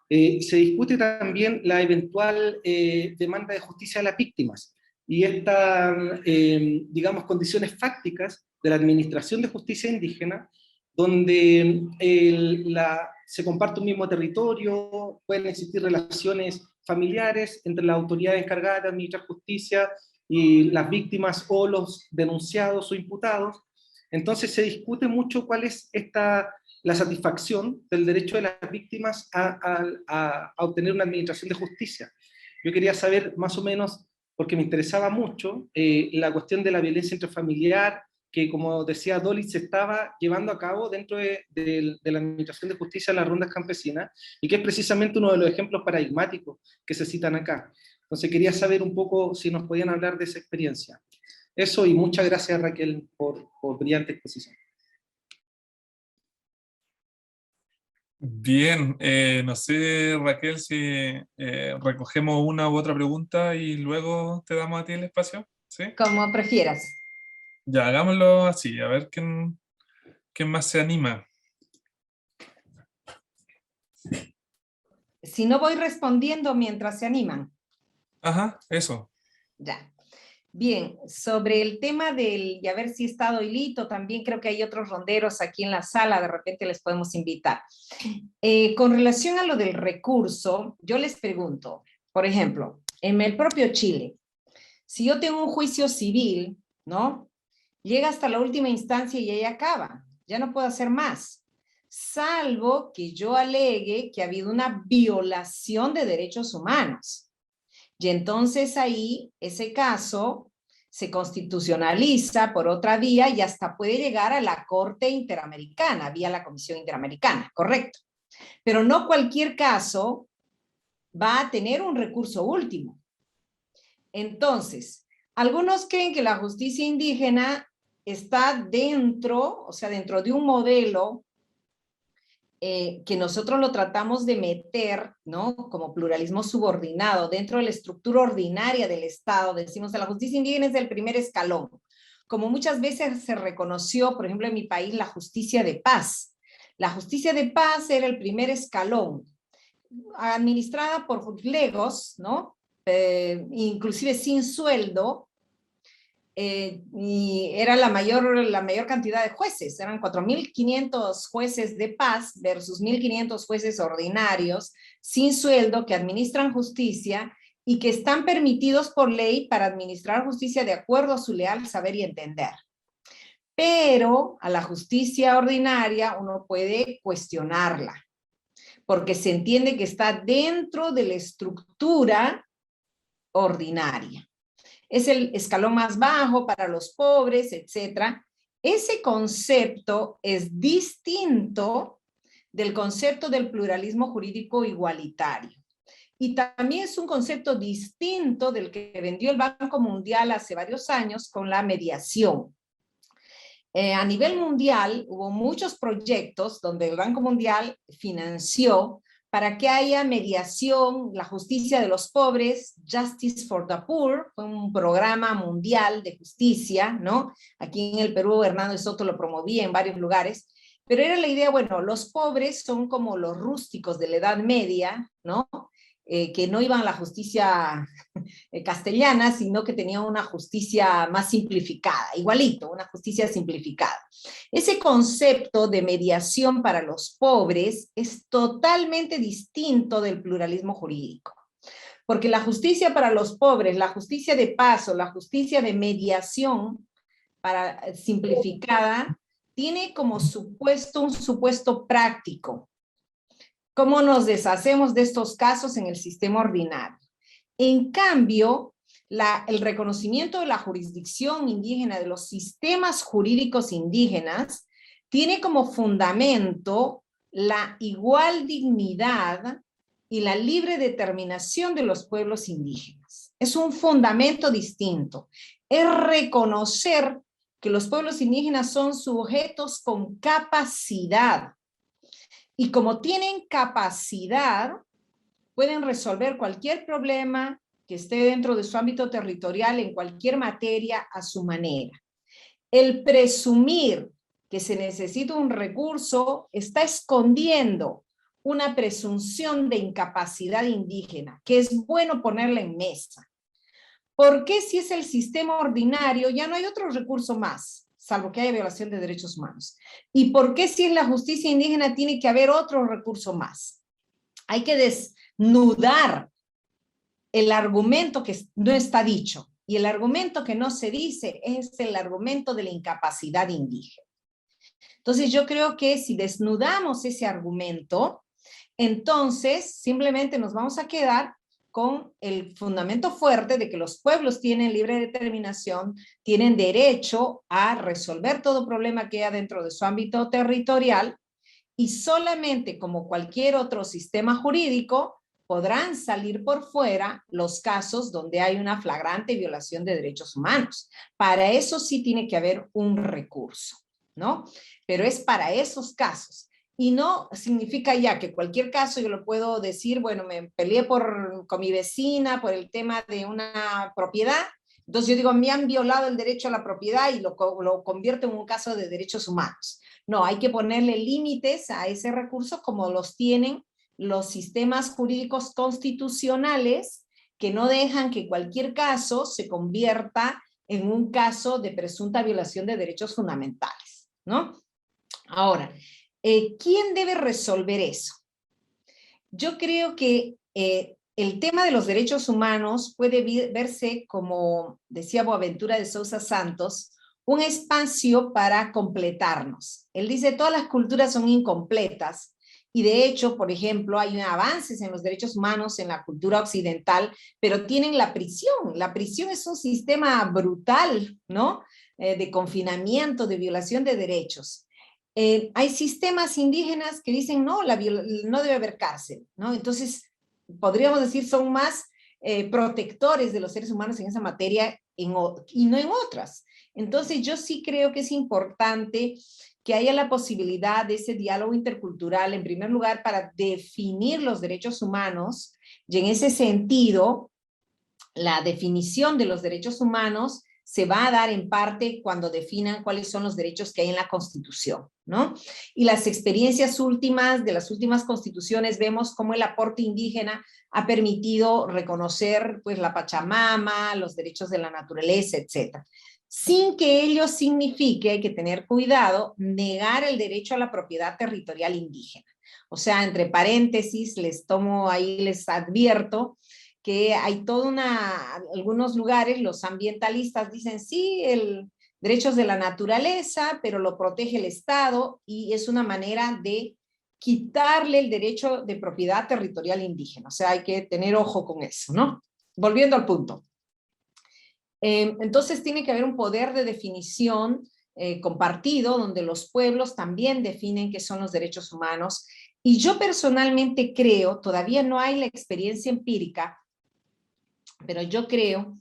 se discute también la eventual demanda de justicia a las víctimas, y estas, digamos, condiciones fácticas de la administración de justicia indígena, donde se comparte un mismo territorio, pueden existir relaciones familiares entre las autoridades encargadas de administrar justicia y las víctimas o los denunciados o imputados. Entonces se discute mucho cuál es la satisfacción del derecho de las víctimas a obtener una administración de justicia. Yo quería saber más o menos, porque me interesaba mucho, la cuestión de la violencia intrafamiliar, que como decía Dolit, se estaba llevando a cabo dentro de la administración de justicia en las rondas campesinas, y que es precisamente uno de los ejemplos paradigmáticos que se citan acá. Entonces quería saber un poco si nos podían hablar de esa experiencia. Eso, y muchas gracias, Raquel, por brillante exposición. Bien, no sé, Raquel, si recogemos una u otra pregunta y luego te damos a ti el espacio, ¿sí? Como prefieras. Ya, hagámoslo así, a ver quién más se anima. Si no, voy respondiendo mientras se animan. Ajá, eso. Ya. Bien, sobre el tema y a ver si está Doilito, también creo que hay otros ronderos aquí en la sala, de repente les podemos invitar. Con relación a lo del recurso, yo les pregunto, por ejemplo, en el propio Chile, si yo tengo un juicio civil, ¿no? Llega hasta la última instancia y ahí acaba, ya no puedo hacer más, salvo que yo alegue que ha habido una violación de derechos humanos. Y entonces ahí ese caso se constitucionaliza por otra vía y hasta puede llegar a la Corte Interamericana, vía la Comisión Interamericana, correcto. Pero no cualquier caso va a tener un recurso último. Entonces, algunos creen que la justicia indígena está dentro, o sea, dentro de un modelo que nosotros lo tratamos de meter, ¿no? Como pluralismo subordinado dentro de la estructura ordinaria del Estado. Decimos que la justicia indígena es el primer escalón. Como muchas veces se reconoció, por ejemplo, en mi país, la justicia de paz. La justicia de paz era el primer escalón, administrada por legos, ¿no? Inclusive sin sueldo, y era la mayor cantidad de jueces, eran 4.500 jueces de paz versus 1.500 jueces ordinarios, sin sueldo, que administran justicia y que están permitidos por ley para administrar justicia de acuerdo a su leal saber y entender. Pero a la justicia ordinaria uno puede cuestionarla, porque se entiende que está dentro de la estructura ordinaria. Es el escalón más bajo para los pobres, etc. Ese concepto es distinto del concepto del pluralismo jurídico igualitario. Y también es un concepto distinto del que vendió el Banco Mundial hace varios años con la mediación. A nivel mundial hubo muchos proyectos donde el Banco Mundial financió para que haya mediación, la justicia de los pobres, Justice for the Poor, fue un programa mundial de justicia, ¿no? Aquí en el Perú, Hernando de Soto lo promovía en varios lugares, pero era la idea, bueno, los pobres son como los rústicos de la Edad Media, ¿no? Que no iban a la justicia castellana, sino que tenían una justicia más simplificada, igualito, una justicia simplificada. Ese concepto de mediación para los pobres es totalmente distinto del pluralismo jurídico, porque la justicia para los pobres, la justicia de paz o la justicia de mediación simplificada, tiene como supuesto un supuesto práctico. ¿Cómo nos deshacemos de estos casos en el sistema ordinario? En cambio, el reconocimiento de la jurisdicción indígena, de los sistemas jurídicos indígenas, tiene como fundamento la igual dignidad y la libre determinación de los pueblos indígenas. Es un fundamento distinto. Es reconocer que los pueblos indígenas son sujetos con capacidad. Y como tienen capacidad, pueden resolver cualquier problema que esté dentro de su ámbito territorial en cualquier materia a su manera. El presumir que se necesita un recurso está escondiendo una presunción de incapacidad indígena, que es bueno ponerla en mesa. ¿Por qué si es el sistema ordinario ya no hay otro recurso más, salvo que haya violación de derechos humanos? ¿Y por qué si es la justicia indígena tiene que haber otro recurso más? Hay que desnudar el argumento que no está dicho, y el argumento que no se dice es el argumento de la incapacidad indígena. Entonces yo creo que si desnudamos ese argumento, entonces simplemente nos vamos a quedar con el fundamento fuerte de que los pueblos tienen libre determinación, tienen derecho a resolver todo problema que haya dentro de su ámbito territorial, y solamente como cualquier otro sistema jurídico podrán salir por fuera los casos donde hay una flagrante violación de derechos humanos. Para eso sí tiene que haber un recurso, ¿no? Pero es para esos casos. Y no significa ya que cualquier caso yo lo puedo decir, bueno, me peleé con mi vecina por el tema de una propiedad, entonces yo digo, me han violado el derecho a la propiedad y lo convierto en un caso de derechos humanos. No, hay que ponerle límites a ese recurso como los tienen los sistemas jurídicos constitucionales, que no dejan que cualquier caso se convierta en un caso de presunta violación de derechos fundamentales, ¿no? Ahora, ¿quién debe resolver eso? Yo creo que el tema de los derechos humanos puede verse como, decía Boaventura de Sousa Santos, un espacio para completarnos. Él dice, todas las culturas son incompletas, y de hecho, por ejemplo, hay avances en los derechos humanos en la cultura occidental, pero tienen la prisión. La prisión es un sistema brutal, ¿no? De confinamiento, de violación de derechos. Hay sistemas indígenas que dicen, no, no debe haber cárcel, ¿no? Entonces, podríamos decir, son más protectores de los seres humanos en esa materia y no en otras. Entonces, yo sí creo que es importante que haya la posibilidad de ese diálogo intercultural, en primer lugar, para definir los derechos humanos, y en ese sentido, la definición de los derechos humanos se va a dar en parte cuando definan cuáles son los derechos que hay en la Constitución, ¿no? Y las experiencias últimas de las últimas constituciones vemos cómo el aporte indígena ha permitido reconocer, pues, la Pachamama, los derechos de la naturaleza, etcétera. Sin que ello signifique, hay que tener cuidado, negar el derecho a la propiedad territorial indígena. O sea, entre paréntesis, les advierto que hay algunos lugares, los ambientalistas dicen, sí, derechos de la naturaleza, pero lo protege el Estado, y es una manera de quitarle el derecho de propiedad territorial indígena. O sea, hay que tener ojo con eso, ¿no? Volviendo al punto. Entonces tiene que haber un poder de definición compartido, donde los pueblos también definen qué son los derechos humanos. Y yo personalmente creo, todavía no hay la experiencia empírica, pero yo creo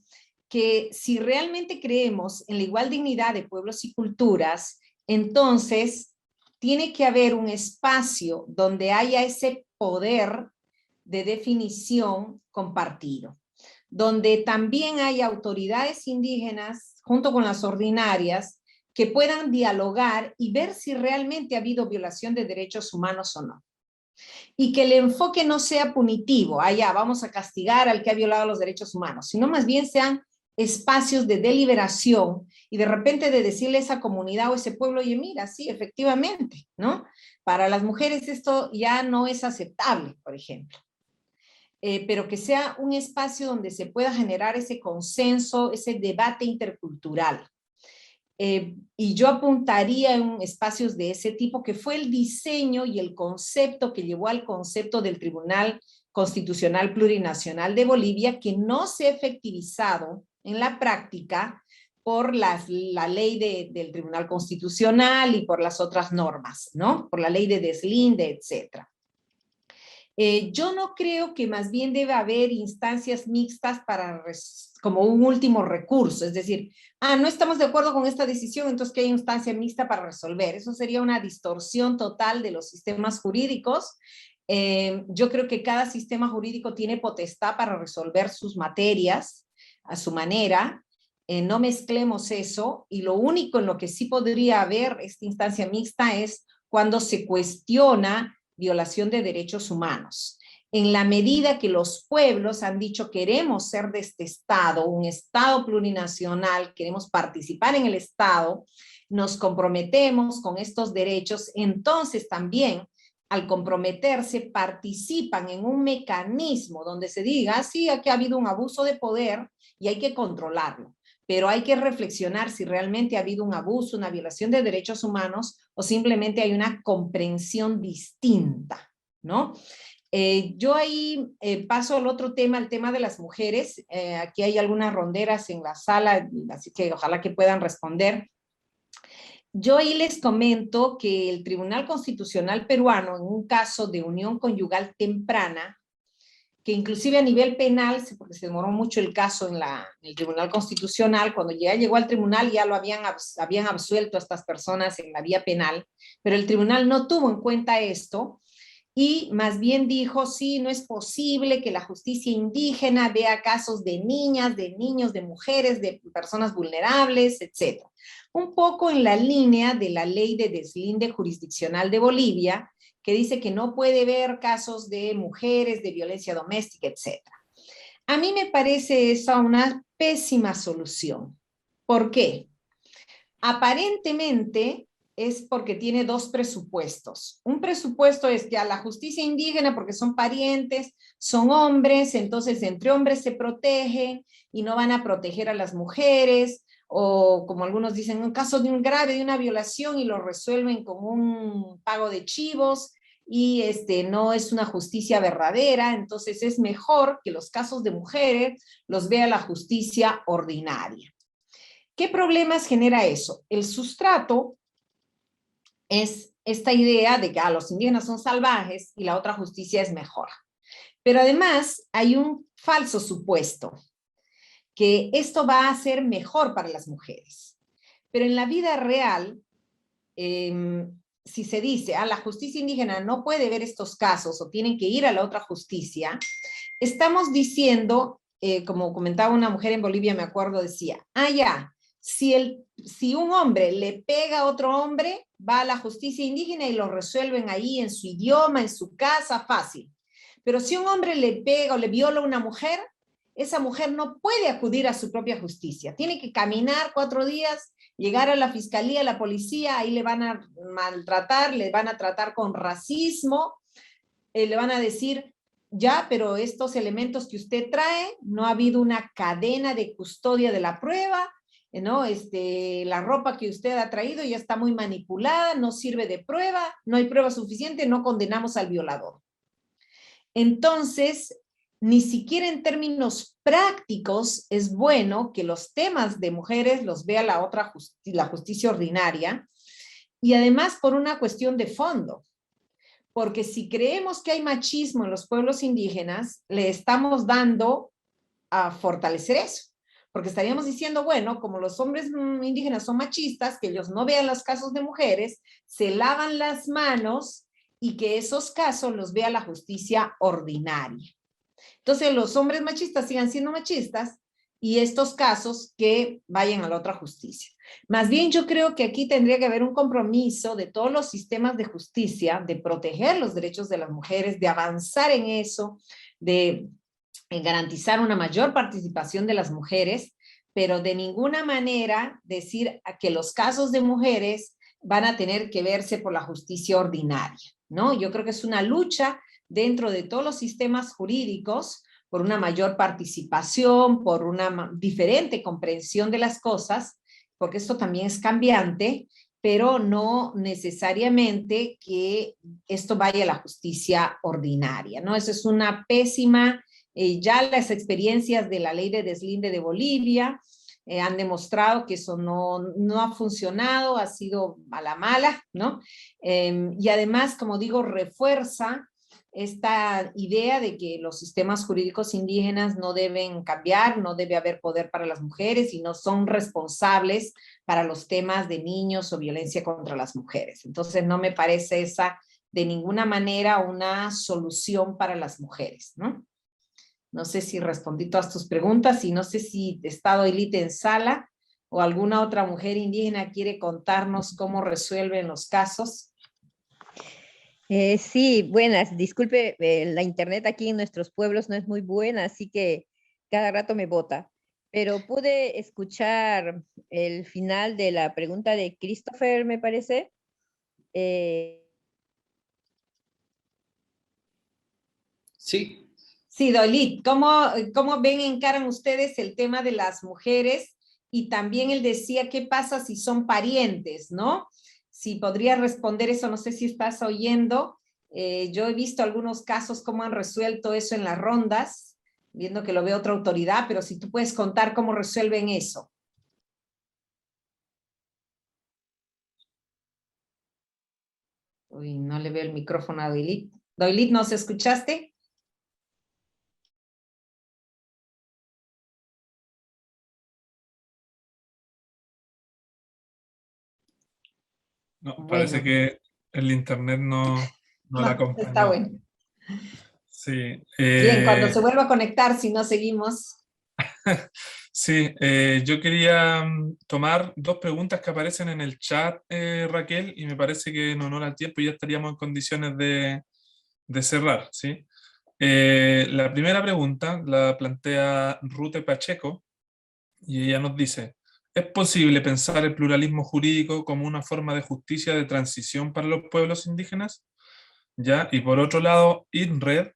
que si realmente creemos en la igual dignidad de pueblos y culturas, entonces tiene que haber un espacio donde haya ese poder de definición compartido, donde también hay autoridades indígenas junto con las ordinarias que puedan dialogar y ver si realmente ha habido violación de derechos humanos o no. Y que el enfoque no sea punitivo, vamos a castigar al que ha violado los derechos humanos, sino más bien sean espacios de deliberación y de repente de decirle a esa comunidad o ese pueblo, oye, mira, sí, efectivamente, ¿no? Para las mujeres esto ya no es aceptable, por ejemplo. Pero que sea un espacio donde se pueda generar ese consenso, ese debate intercultural. Y yo apuntaría en espacios de ese tipo, que fue el diseño y el concepto que llevó al concepto del Tribunal Constitucional Plurinacional de Bolivia, que no se ha efectivizado en la práctica, por la ley del Tribunal Constitucional y por las otras normas, ¿no? Por la ley de deslinde, etcétera. Yo no creo que más bien debe haber instancias mixtas como un último recurso, es decir, no estamos de acuerdo con esta decisión, entonces que haya instancia mixta para resolver. Eso sería una distorsión total de los sistemas jurídicos. Yo creo que cada sistema jurídico tiene potestad para resolver sus materias a su manera. No mezclemos eso, y lo único en lo que sí podría haber esta instancia mixta es cuando se cuestiona violación de derechos humanos. En la medida que los pueblos han dicho queremos ser de este Estado, un Estado plurinacional, queremos participar en el Estado, nos comprometemos con estos derechos, entonces también al comprometerse participan en un mecanismo donde se diga, sí, aquí ha habido un abuso de poder y hay que controlarlo. Pero hay que reflexionar si realmente ha habido un abuso, una violación de derechos humanos o simplemente hay una comprensión distinta, ¿no? Yo ahí paso al otro tema, el tema de las mujeres. Aquí hay algunas ronderas en la sala, así que ojalá que puedan responder. Yo ahí les comento que el Tribunal Constitucional peruano, en un caso de unión conyugal temprana, que inclusive a nivel penal, porque se demoró mucho el caso en el Tribunal Constitucional, cuando ya llegó al tribunal ya lo habían absuelto a estas personas en la vía penal, pero el tribunal no tuvo en cuenta esto y más bien dijo, sí, no es posible que la justicia indígena vea casos de niñas, de niños, de mujeres, de personas vulnerables, etc. Un poco en la línea de la ley de deslinde jurisdiccional de Bolivia, que dice que no puede ver casos de mujeres, de violencia doméstica, etc. A mí me parece esa una pésima solución. ¿Por qué? Aparentemente es porque tiene dos presupuestos. Un presupuesto es ya la justicia indígena porque son parientes, son hombres, entonces entre hombres se protegen y no van a proteger a las mujeres, o como algunos dicen, un caso de un grave, de una violación y lo resuelven con un pago de chivos y no es una justicia verdadera, entonces es mejor que los casos de mujeres los vea la justicia ordinaria. ¿Qué problemas genera eso? El sustrato es esta idea de que los indígenas son salvajes y la otra justicia es mejor. Pero además hay un falso supuesto, que esto va a ser mejor para las mujeres. Pero en la vida real, si se dice, la justicia indígena no puede ver estos casos o tienen que ir a la otra justicia, estamos diciendo, como comentaba una mujer en Bolivia, me acuerdo, decía, si un hombre le pega a otro hombre, va a la justicia indígena y lo resuelven ahí en su idioma, en su casa, fácil. Pero si un hombre le pega o le viola a una mujer, esa mujer no puede acudir a su propia justicia. Tiene que caminar 4 días, llegar a la fiscalía, a la policía, ahí le van a maltratar, le van a tratar con racismo, le van a decir, ya, pero estos elementos que usted trae, no ha habido una cadena de custodia de la prueba, ¿no? La ropa que usted ha traído ya está muy manipulada, no sirve de prueba, no hay prueba suficiente, no condenamos al violador. Entonces, ni siquiera en términos prácticos es bueno que los temas de mujeres los vea la justicia ordinaria, y además por una cuestión de fondo, porque si creemos que hay machismo en los pueblos indígenas, le estamos dando a fortalecer eso, porque estaríamos diciendo, bueno, como los hombres indígenas son machistas, que ellos no vean los casos de mujeres, se lavan las manos y que esos casos los vea la justicia ordinaria. Entonces los hombres machistas sigan siendo machistas y estos casos que vayan a la otra justicia. Más bien yo creo que aquí tendría que haber un compromiso de todos los sistemas de justicia, de proteger los derechos de las mujeres, de avanzar en eso, de garantizar una mayor participación de las mujeres, pero de ninguna manera decir que los casos de mujeres van a tener que verse por la justicia ordinaria, ¿no? Yo creo que es una lucha dentro de todos los sistemas jurídicos por una mayor participación, por una diferente comprensión de las cosas, porque esto también es cambiante, pero no necesariamente que esto vaya a la justicia ordinaria, ¿no? Eso es una pésima, ya las experiencias de la ley de deslinde de Bolivia, han demostrado que eso no ha funcionado, ha sido a la mala, ¿no? Y además, como digo, refuerza esta idea de que los sistemas jurídicos indígenas no deben cambiar, no debe haber poder para las mujeres y no son responsables para los temas de niños o violencia contra las mujeres. Entonces no me parece esa de ninguna manera una solución para las mujeres, ¿no? No sé si respondí todas tus preguntas y no sé si está Doilit en sala o alguna otra mujer indígena quiere contarnos cómo resuelven los casos. Sí, buenas. Disculpe, la internet aquí en nuestros pueblos no es muy buena, así que cada rato me bota. Pero pude escuchar el final de la pregunta de Christopher, me parece. Sí. Sí, Doilit, ¿cómo ven, encaran ustedes el tema de las mujeres? Y también él decía, ¿qué pasa si son parientes, no? Si podría responder eso, no sé si estás oyendo. Yo he visto algunos casos, cómo han resuelto eso en las rondas, viendo que lo ve otra autoridad, pero si tú puedes contar cómo resuelven eso. Uy, no le veo el micrófono a Doilit. Doilit, ¿nos escuchaste? No, Bueno. parece que el internet no la acompaña. Está bueno. Sí. Bien, cuando se vuelva a conectar, si no seguimos. Sí, yo quería tomar dos preguntas que aparecen en el chat, Raquel, y me parece que en honor al tiempo ya estaríamos en condiciones de cerrar, ¿sí? La primera pregunta la plantea Rute Pacheco y ella nos dice, ¿es posible pensar el pluralismo jurídico como una forma de justicia de transición para los pueblos indígenas? ¿Ya? Y por otro lado, INRED,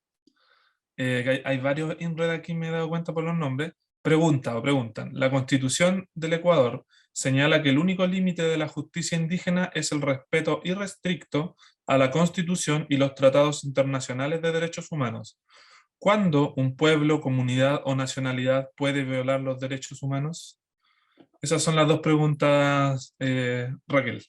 que hay varios INRED aquí, me he dado cuenta por los nombres, preguntan, la Constitución del Ecuador señala que el único límite de la justicia indígena es el respeto irrestricto a la Constitución y los tratados internacionales de derechos humanos. ¿Cuándo un pueblo, comunidad o nacionalidad puede violar los derechos humanos? Esas son las dos preguntas, Raquel.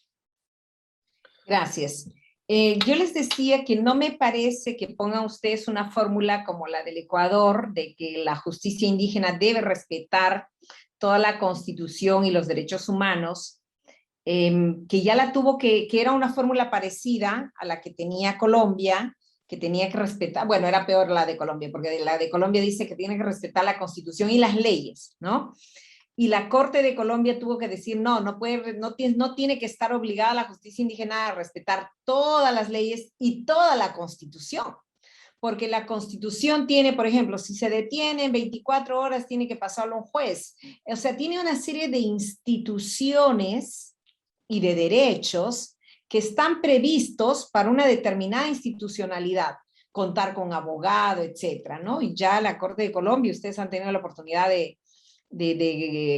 Gracias. Yo les decía que no me parece que pongan ustedes una fórmula como la del Ecuador, de que la justicia indígena debe respetar toda la Constitución y los derechos humanos, que ya la tuvo que era una fórmula parecida a la que tenía Colombia, que tenía que respetar, bueno, era peor la de Colombia, porque la de Colombia dice que tiene que respetar la Constitución y las leyes, ¿no? Y la Corte de Colombia tuvo que decir, no tiene que estar obligada la justicia indígena a respetar todas las leyes y toda la Constitución. Porque la Constitución tiene, por ejemplo, si se detiene en 24 horas, tiene que pasarlo a un juez. O sea, tiene una serie de instituciones y de derechos que están previstos para una determinada institucionalidad, contar con abogado, etcétera, ¿no? Y ya la Corte de Colombia, ustedes han tenido la oportunidad de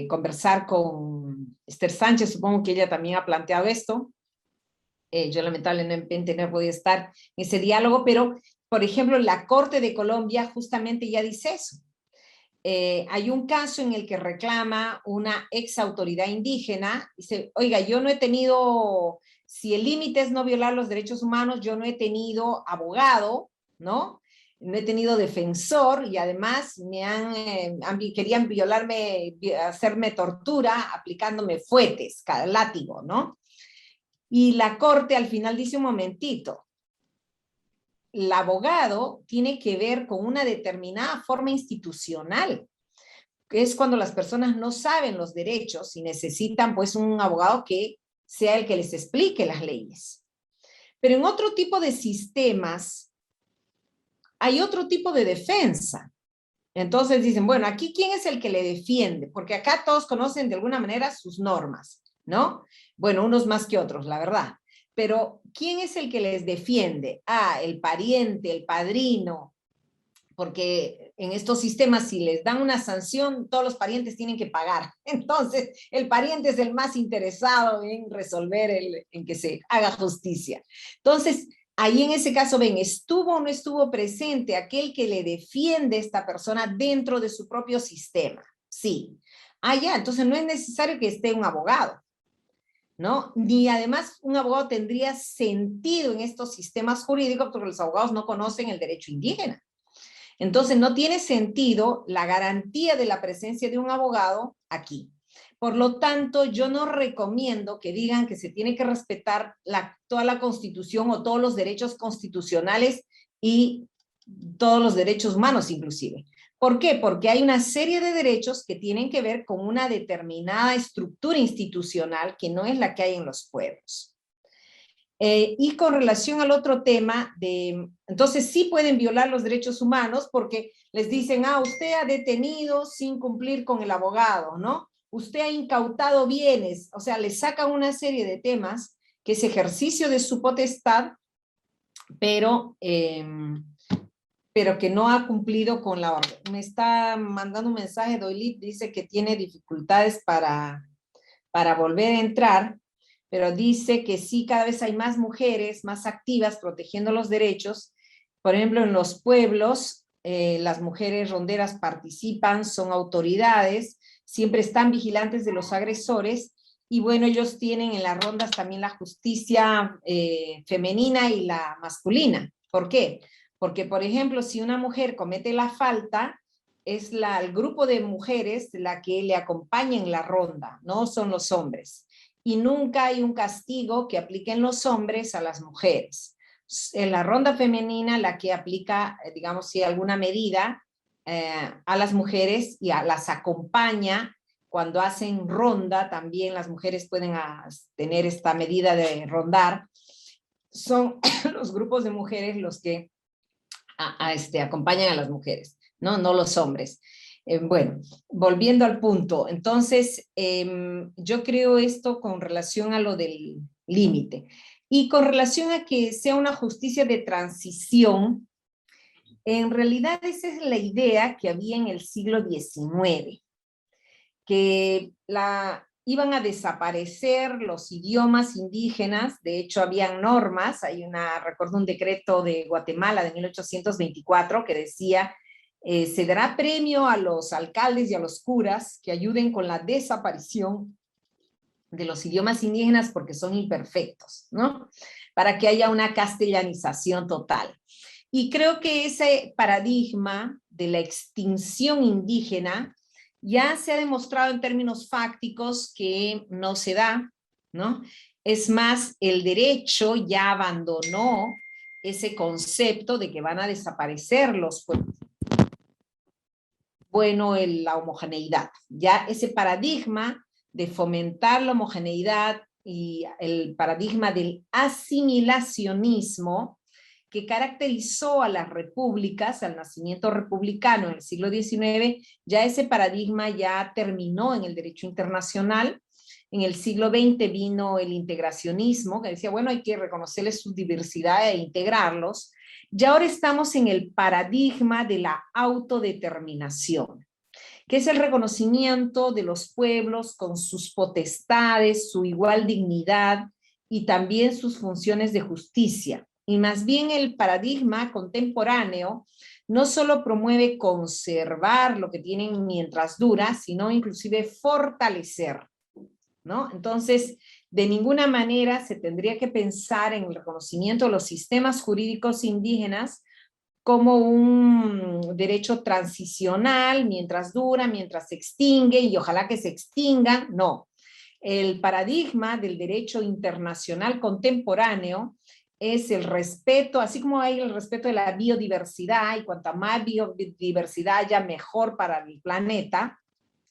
conversar con Esther Sánchez, supongo que ella también ha planteado esto. Yo lamentablemente no he podido estar en ese diálogo, pero, por ejemplo, la Corte de Colombia justamente ya dice eso. Hay un caso en el que reclama una ex autoridad indígena, dice, oiga, yo no he tenido, si el límite es no violar los derechos humanos, yo no he tenido abogado, ¿no? No he tenido defensor y además querían violarme, hacerme tortura aplicándome fuetes, látigo, ¿no? Y la Corte al final dice un momentito, el abogado tiene que ver con una determinada forma institucional, que es cuando las personas no saben los derechos y necesitan pues un abogado que sea el que les explique las leyes. Pero en otro tipo de sistemas hay otro tipo de defensa. Entonces dicen, bueno, aquí ¿quién es el que le defiende? Porque acá todos conocen de alguna manera sus normas, ¿no? Bueno, unos más que otros, la verdad. Pero ¿quién es el que les defiende? Ah, el pariente, el padrino, porque en estos sistemas si les dan una sanción, todos los parientes tienen que pagar. Entonces, el pariente es el más interesado en resolver, en que se haga justicia. Entonces, ahí en ese caso, ven, ¿estuvo o no estuvo presente aquel que le defiende a esta persona dentro de su propio sistema? Sí. Ah, ya, entonces no es necesario que esté un abogado, ¿no? Ni además un abogado tendría sentido en estos sistemas jurídicos porque los abogados no conocen el derecho indígena. Entonces no tiene sentido la garantía de la presencia de un abogado aquí. Por lo tanto, yo no recomiendo que digan que se tiene que respetar toda la Constitución o todos los derechos constitucionales y todos los derechos humanos inclusive. ¿Por qué? Porque hay una serie de derechos que tienen que ver con una determinada estructura institucional que no es la que hay en los pueblos. Y con relación al otro tema, entonces sí pueden violar los derechos humanos porque les dicen, usted ha detenido sin cumplir con el abogado, ¿no? Usted ha incautado bienes, o sea, le sacan una serie de temas que es ejercicio de su potestad, pero que no ha cumplido con la orden. Me está mandando un mensaje, Doylip, dice que tiene dificultades para volver a entrar, pero dice que sí, cada vez hay más mujeres más activas protegiendo los derechos. Por ejemplo, en los pueblos, las mujeres ronderas participan, son autoridades, siempre están vigilantes de los agresores, y bueno, ellos tienen en las rondas también la justicia femenina y la masculina. ¿Por qué? Porque, por ejemplo, si una mujer comete la falta, es el grupo de mujeres la que le acompaña en la ronda, no son los hombres. Y nunca hay un castigo que apliquen los hombres a las mujeres. En la ronda femenina, la que aplica, digamos, si alguna medida a las mujeres y las acompaña cuando hacen ronda, también las mujeres pueden tener esta medida de rondar. Son los grupos de mujeres los que acompañan a las mujeres, no los hombres. Bueno, volviendo al punto, entonces yo creo esto con relación a lo del límite. Y con relación a que sea una justicia de transición, en realidad esa es la idea que había en el siglo XIX, que iban a desaparecer los idiomas indígenas. De hecho habían normas, recuerdo un decreto de Guatemala de 1824 que decía se dará premio a los alcaldes y a los curas que ayuden con la desaparición de los idiomas indígenas porque son imperfectos, ¿no? Para que haya una castellanización total. Y creo que ese paradigma de la extinción indígena ya se ha demostrado en términos fácticos que no se da, ¿no? Es más, el derecho ya abandonó ese concepto de que van a desaparecer los pueblos. Bueno, la homogeneidad, ya ese paradigma de fomentar la homogeneidad y el paradigma del asimilacionismo que caracterizó a las repúblicas, al nacimiento republicano en el siglo XIX, ya ese paradigma ya terminó en el derecho internacional. En el siglo XX vino el integracionismo, que decía, bueno, hay que reconocerles su diversidad e integrarlos. Y ahora estamos en el paradigma de la autodeterminación, que es el reconocimiento de los pueblos con sus potestades, su igual dignidad y también sus funciones de justicia. Y más bien el paradigma contemporáneo no solo promueve conservar lo que tienen mientras dura, sino inclusive fortalecer, ¿no? Entonces, de ninguna manera se tendría que pensar en el reconocimiento de los sistemas jurídicos indígenas como un derecho transicional, mientras dura, mientras se extingue, y ojalá que se extinga. No. El paradigma del derecho internacional contemporáneo es el respeto, así como hay el respeto de la biodiversidad, y cuanta más biodiversidad haya, mejor para el planeta,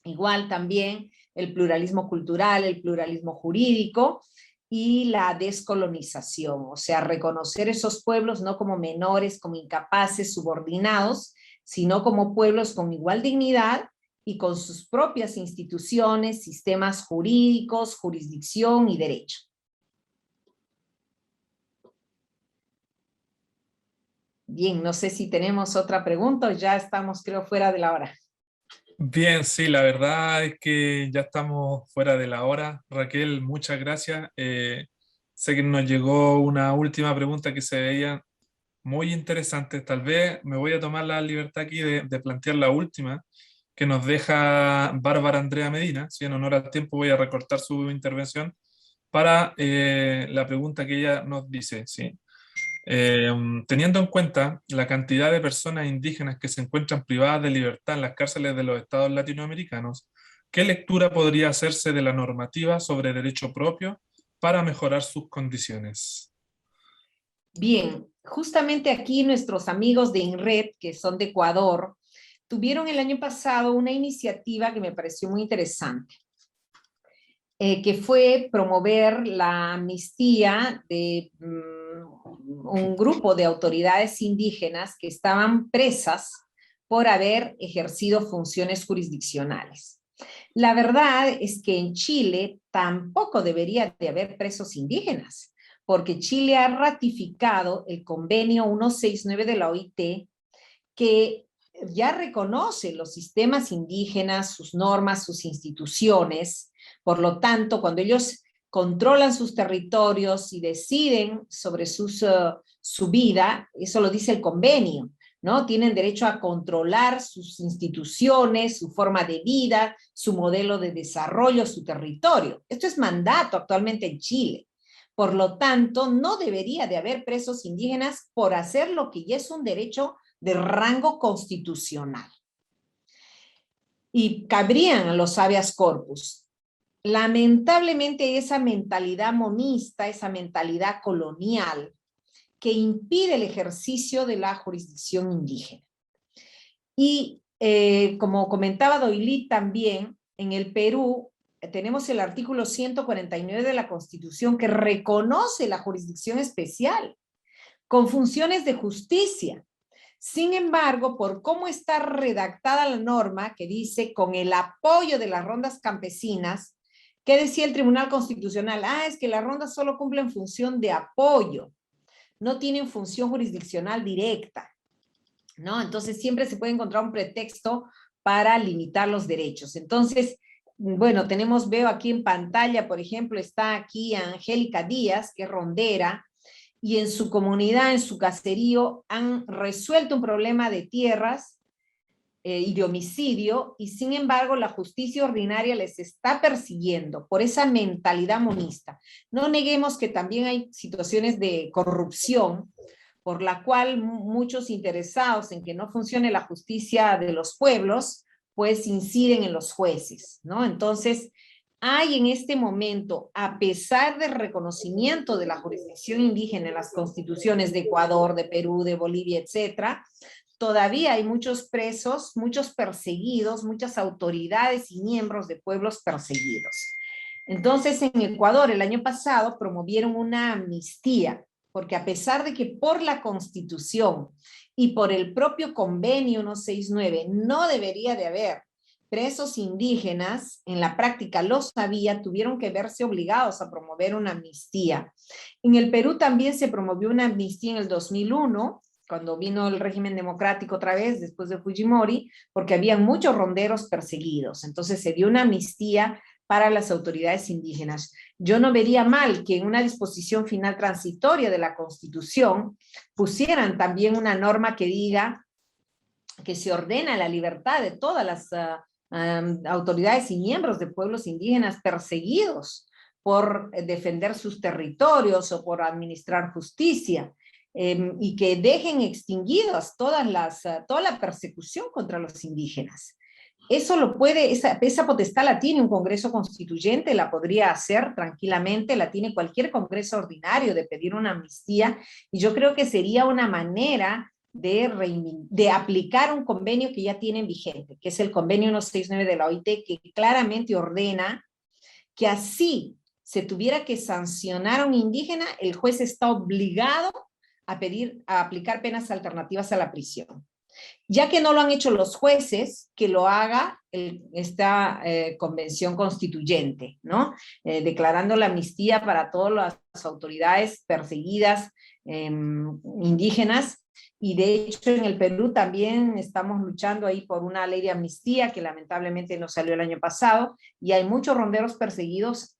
igual también el pluralismo cultural, el pluralismo jurídico y la descolonización, o sea, reconocer esos pueblos no como menores, como incapaces, subordinados, sino como pueblos con igual dignidad y con sus propias instituciones, sistemas jurídicos, jurisdicción y derecho. Bien, no sé si tenemos otra pregunta o ya estamos, creo, fuera de la hora. Bien, sí, la verdad es que ya estamos fuera de la hora. Raquel, muchas gracias. Sé que nos llegó una última pregunta que se veía muy interesante. Tal vez me voy a tomar la libertad aquí de plantear la última, que nos deja Bárbara Andrea Medina. Si en honor al tiempo voy a recortar su intervención para la pregunta que ella nos dice, ¿sí? Teniendo en cuenta la cantidad de personas indígenas que se encuentran privadas de libertad en las cárceles de los estados latinoamericanos, ¿qué lectura podría hacerse de la normativa sobre derecho propio para mejorar sus condiciones? Bien, justamente aquí nuestros amigos de INRED, que son de Ecuador, tuvieron el año pasado una iniciativa que me pareció muy interesante, que fue promover la amnistía de un grupo de autoridades indígenas que estaban presas por haber ejercido funciones jurisdiccionales. La verdad es que en Chile tampoco debería de haber presos indígenas, porque Chile ha ratificado el convenio 169 de la OIT, que ya reconoce los sistemas indígenas, sus normas, sus instituciones. Por lo tanto, cuando ellos controlan sus territorios y deciden sobre su vida, eso lo dice el convenio, ¿no? Tienen derecho a controlar sus instituciones, su forma de vida, su modelo de desarrollo, su territorio. Esto es mandato actualmente en Chile. Por lo tanto, no debería de haber presos indígenas por hacer lo que ya es un derecho de rango constitucional. Y cabrían los habeas corpus. Lamentablemente esa mentalidad monista, esa mentalidad colonial, que impide el ejercicio de la jurisdicción indígena. Y como comentaba Doylí también, en el Perú tenemos el artículo 149 de la Constitución que reconoce la jurisdicción especial con funciones de justicia. Sin embargo, por cómo está redactada la norma que dice con el apoyo de las rondas campesinas, ¿qué decía el Tribunal Constitucional? Es que las rondas solo cumplen función de apoyo, no tienen función jurisdiccional directa, ¿no? Entonces siempre se puede encontrar un pretexto para limitar los derechos. Entonces, bueno, veo aquí en pantalla, por ejemplo, está aquí Angélica Díaz, que es rondera, y en su comunidad, en su caserío, han resuelto un problema de tierras y de homicidio, y sin embargo la justicia ordinaria les está persiguiendo por esa mentalidad monista. No neguemos que también hay situaciones de corrupción, por la cual muchos interesados en que no funcione la justicia de los pueblos, pues inciden en los jueces, ¿no? Entonces, hay en este momento, a pesar del reconocimiento de la jurisdicción indígena en las constituciones de Ecuador, de Perú, de Bolivia, etcétera, todavía hay muchos presos, muchos perseguidos, muchas autoridades y miembros de pueblos perseguidos. Entonces, en Ecuador, el año pasado, promovieron una amnistía, porque a pesar de que por la Constitución y por el propio convenio 169 no debería de haber presos indígenas, en la práctica los había, tuvieron que verse obligados a promover una amnistía. En el Perú también se promovió una amnistía en el 2001, cuando vino el régimen democrático otra vez, después de Fujimori, porque había muchos ronderos perseguidos. Entonces se dio una amnistía para las autoridades indígenas. Yo no vería mal que en una disposición final transitoria de la Constitución pusieran también una norma que diga que se ordena la libertad de todas las autoridades y miembros de pueblos indígenas perseguidos por defender sus territorios o por administrar justicia, y que dejen extinguidas toda la persecución contra los indígenas. Eso lo puede, esa potestad la tiene un Congreso Constituyente, la podría hacer tranquilamente, la tiene cualquier Congreso ordinario de pedir una amnistía, y yo creo que sería una manera de aplicar un convenio que ya tienen vigente, que es el convenio 169 de la OIT, que claramente ordena que así se tuviera que sancionar a un indígena, el juez está obligado a aplicar penas alternativas a la prisión. Ya que no lo han hecho los jueces, que lo haga esta convención constituyente, ¿no? Declarando la amnistía para todas las autoridades perseguidas indígenas. Y de hecho en el Perú también estamos luchando ahí por una ley de amnistía que lamentablemente no salió el año pasado, y hay muchos ronderos perseguidos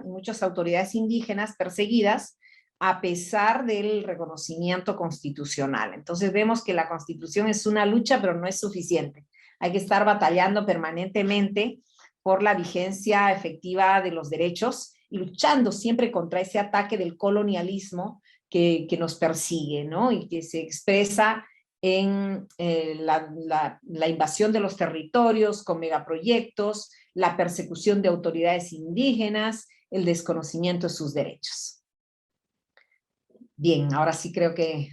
muchas autoridades indígenas perseguidas, a pesar del reconocimiento constitucional. Entonces vemos que la Constitución es una lucha, pero no es suficiente. hay que estar batallando permanentemente por la vigencia efectiva de los derechos y luchando siempre contra ese ataque del colonialismo que nos persigue, ¿no? Y que se expresa en la invasión de los territorios con megaproyectos, la persecución de autoridades indígenas, el desconocimiento de sus derechos. Bien, ahora sí creo que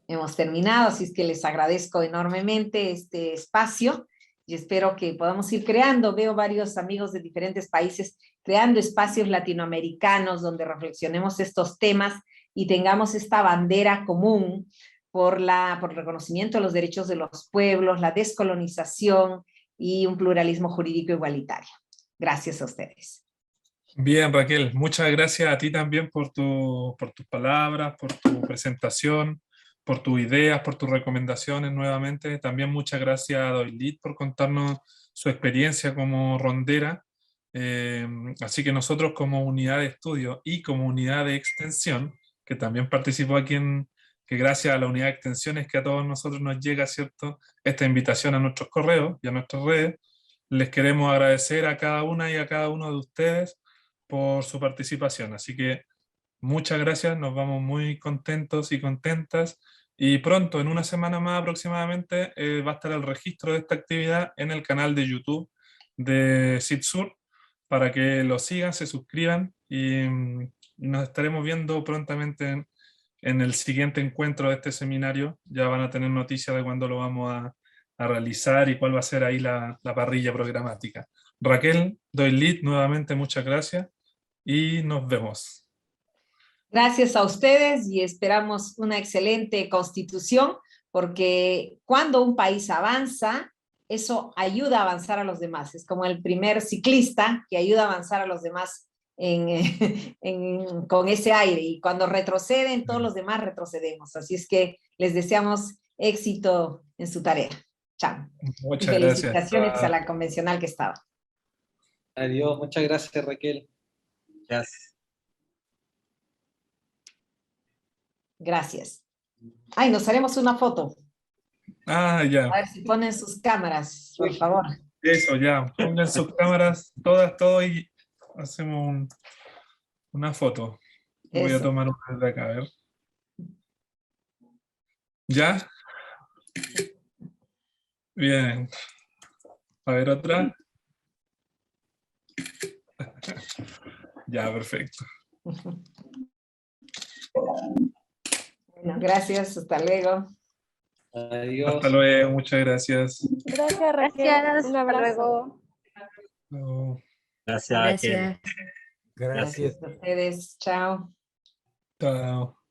hemos terminado, así es que les agradezco enormemente este espacio y espero que podamos ir creando. Veo varios amigos de diferentes países creando espacios latinoamericanos donde reflexionemos estos temas y tengamos esta bandera común por el reconocimiento de los derechos de los pueblos, la descolonización y un pluralismo jurídico igualitario. Gracias a ustedes. Bien, Raquel, muchas gracias a ti también por tus palabras, por tu presentación, por tus ideas, por tus recomendaciones nuevamente. También muchas gracias a Doylit por contarnos su experiencia como rondera. Así que nosotros como unidad de estudio y como unidad de extensión, que también participó aquí que gracias a la unidad de extensión es que a todos nosotros nos llega, ¿cierto?, esta invitación a nuestros correos y a nuestras redes. Les queremos agradecer a cada una y a cada uno de ustedes por su participación. Así que muchas gracias, nos vamos muy contentos y contentas. Y pronto, en una semana más aproximadamente, va a estar el registro de esta actividad en el canal de YouTube de CITSUR, para que lo sigan, se suscriban y nos estaremos viendo prontamente en el siguiente encuentro de este seminario. Ya van a tener noticias de cuándo lo vamos a realizar y cuál va a ser ahí la parrilla programática. Raquel, Doylit, nuevamente muchas gracias y nos vemos. Gracias a ustedes y esperamos una excelente constitución, porque cuando un país avanza, eso ayuda a avanzar a los demás. Es como el primer ciclista que ayuda a avanzar a los demás con ese aire. Y cuando retroceden, todos los demás retrocedemos. Así es que les deseamos éxito en su tarea. Chao. Muchas y felicitaciones gracias. a la convencional que estaba. Adiós, muchas gracias, Raquel. Gracias. Gracias. Ay, nos haremos una foto. Ah, ya. A ver si ponen sus cámaras, por favor. Eso, ya. Pongan sus cámaras todas, todo y hacemos una foto. Voy Eso. a tomar una de acá, a ver. ¿Ya? Bien. A ver otra. Ya, perfecto. Bueno, gracias, hasta luego. Adiós. Hasta luego, muchas gracias. Gracias, Raquel. Gracias. Un Hasta abrazo. luego. Gracias. Gracias. Gracias a ustedes. Chao. Chao.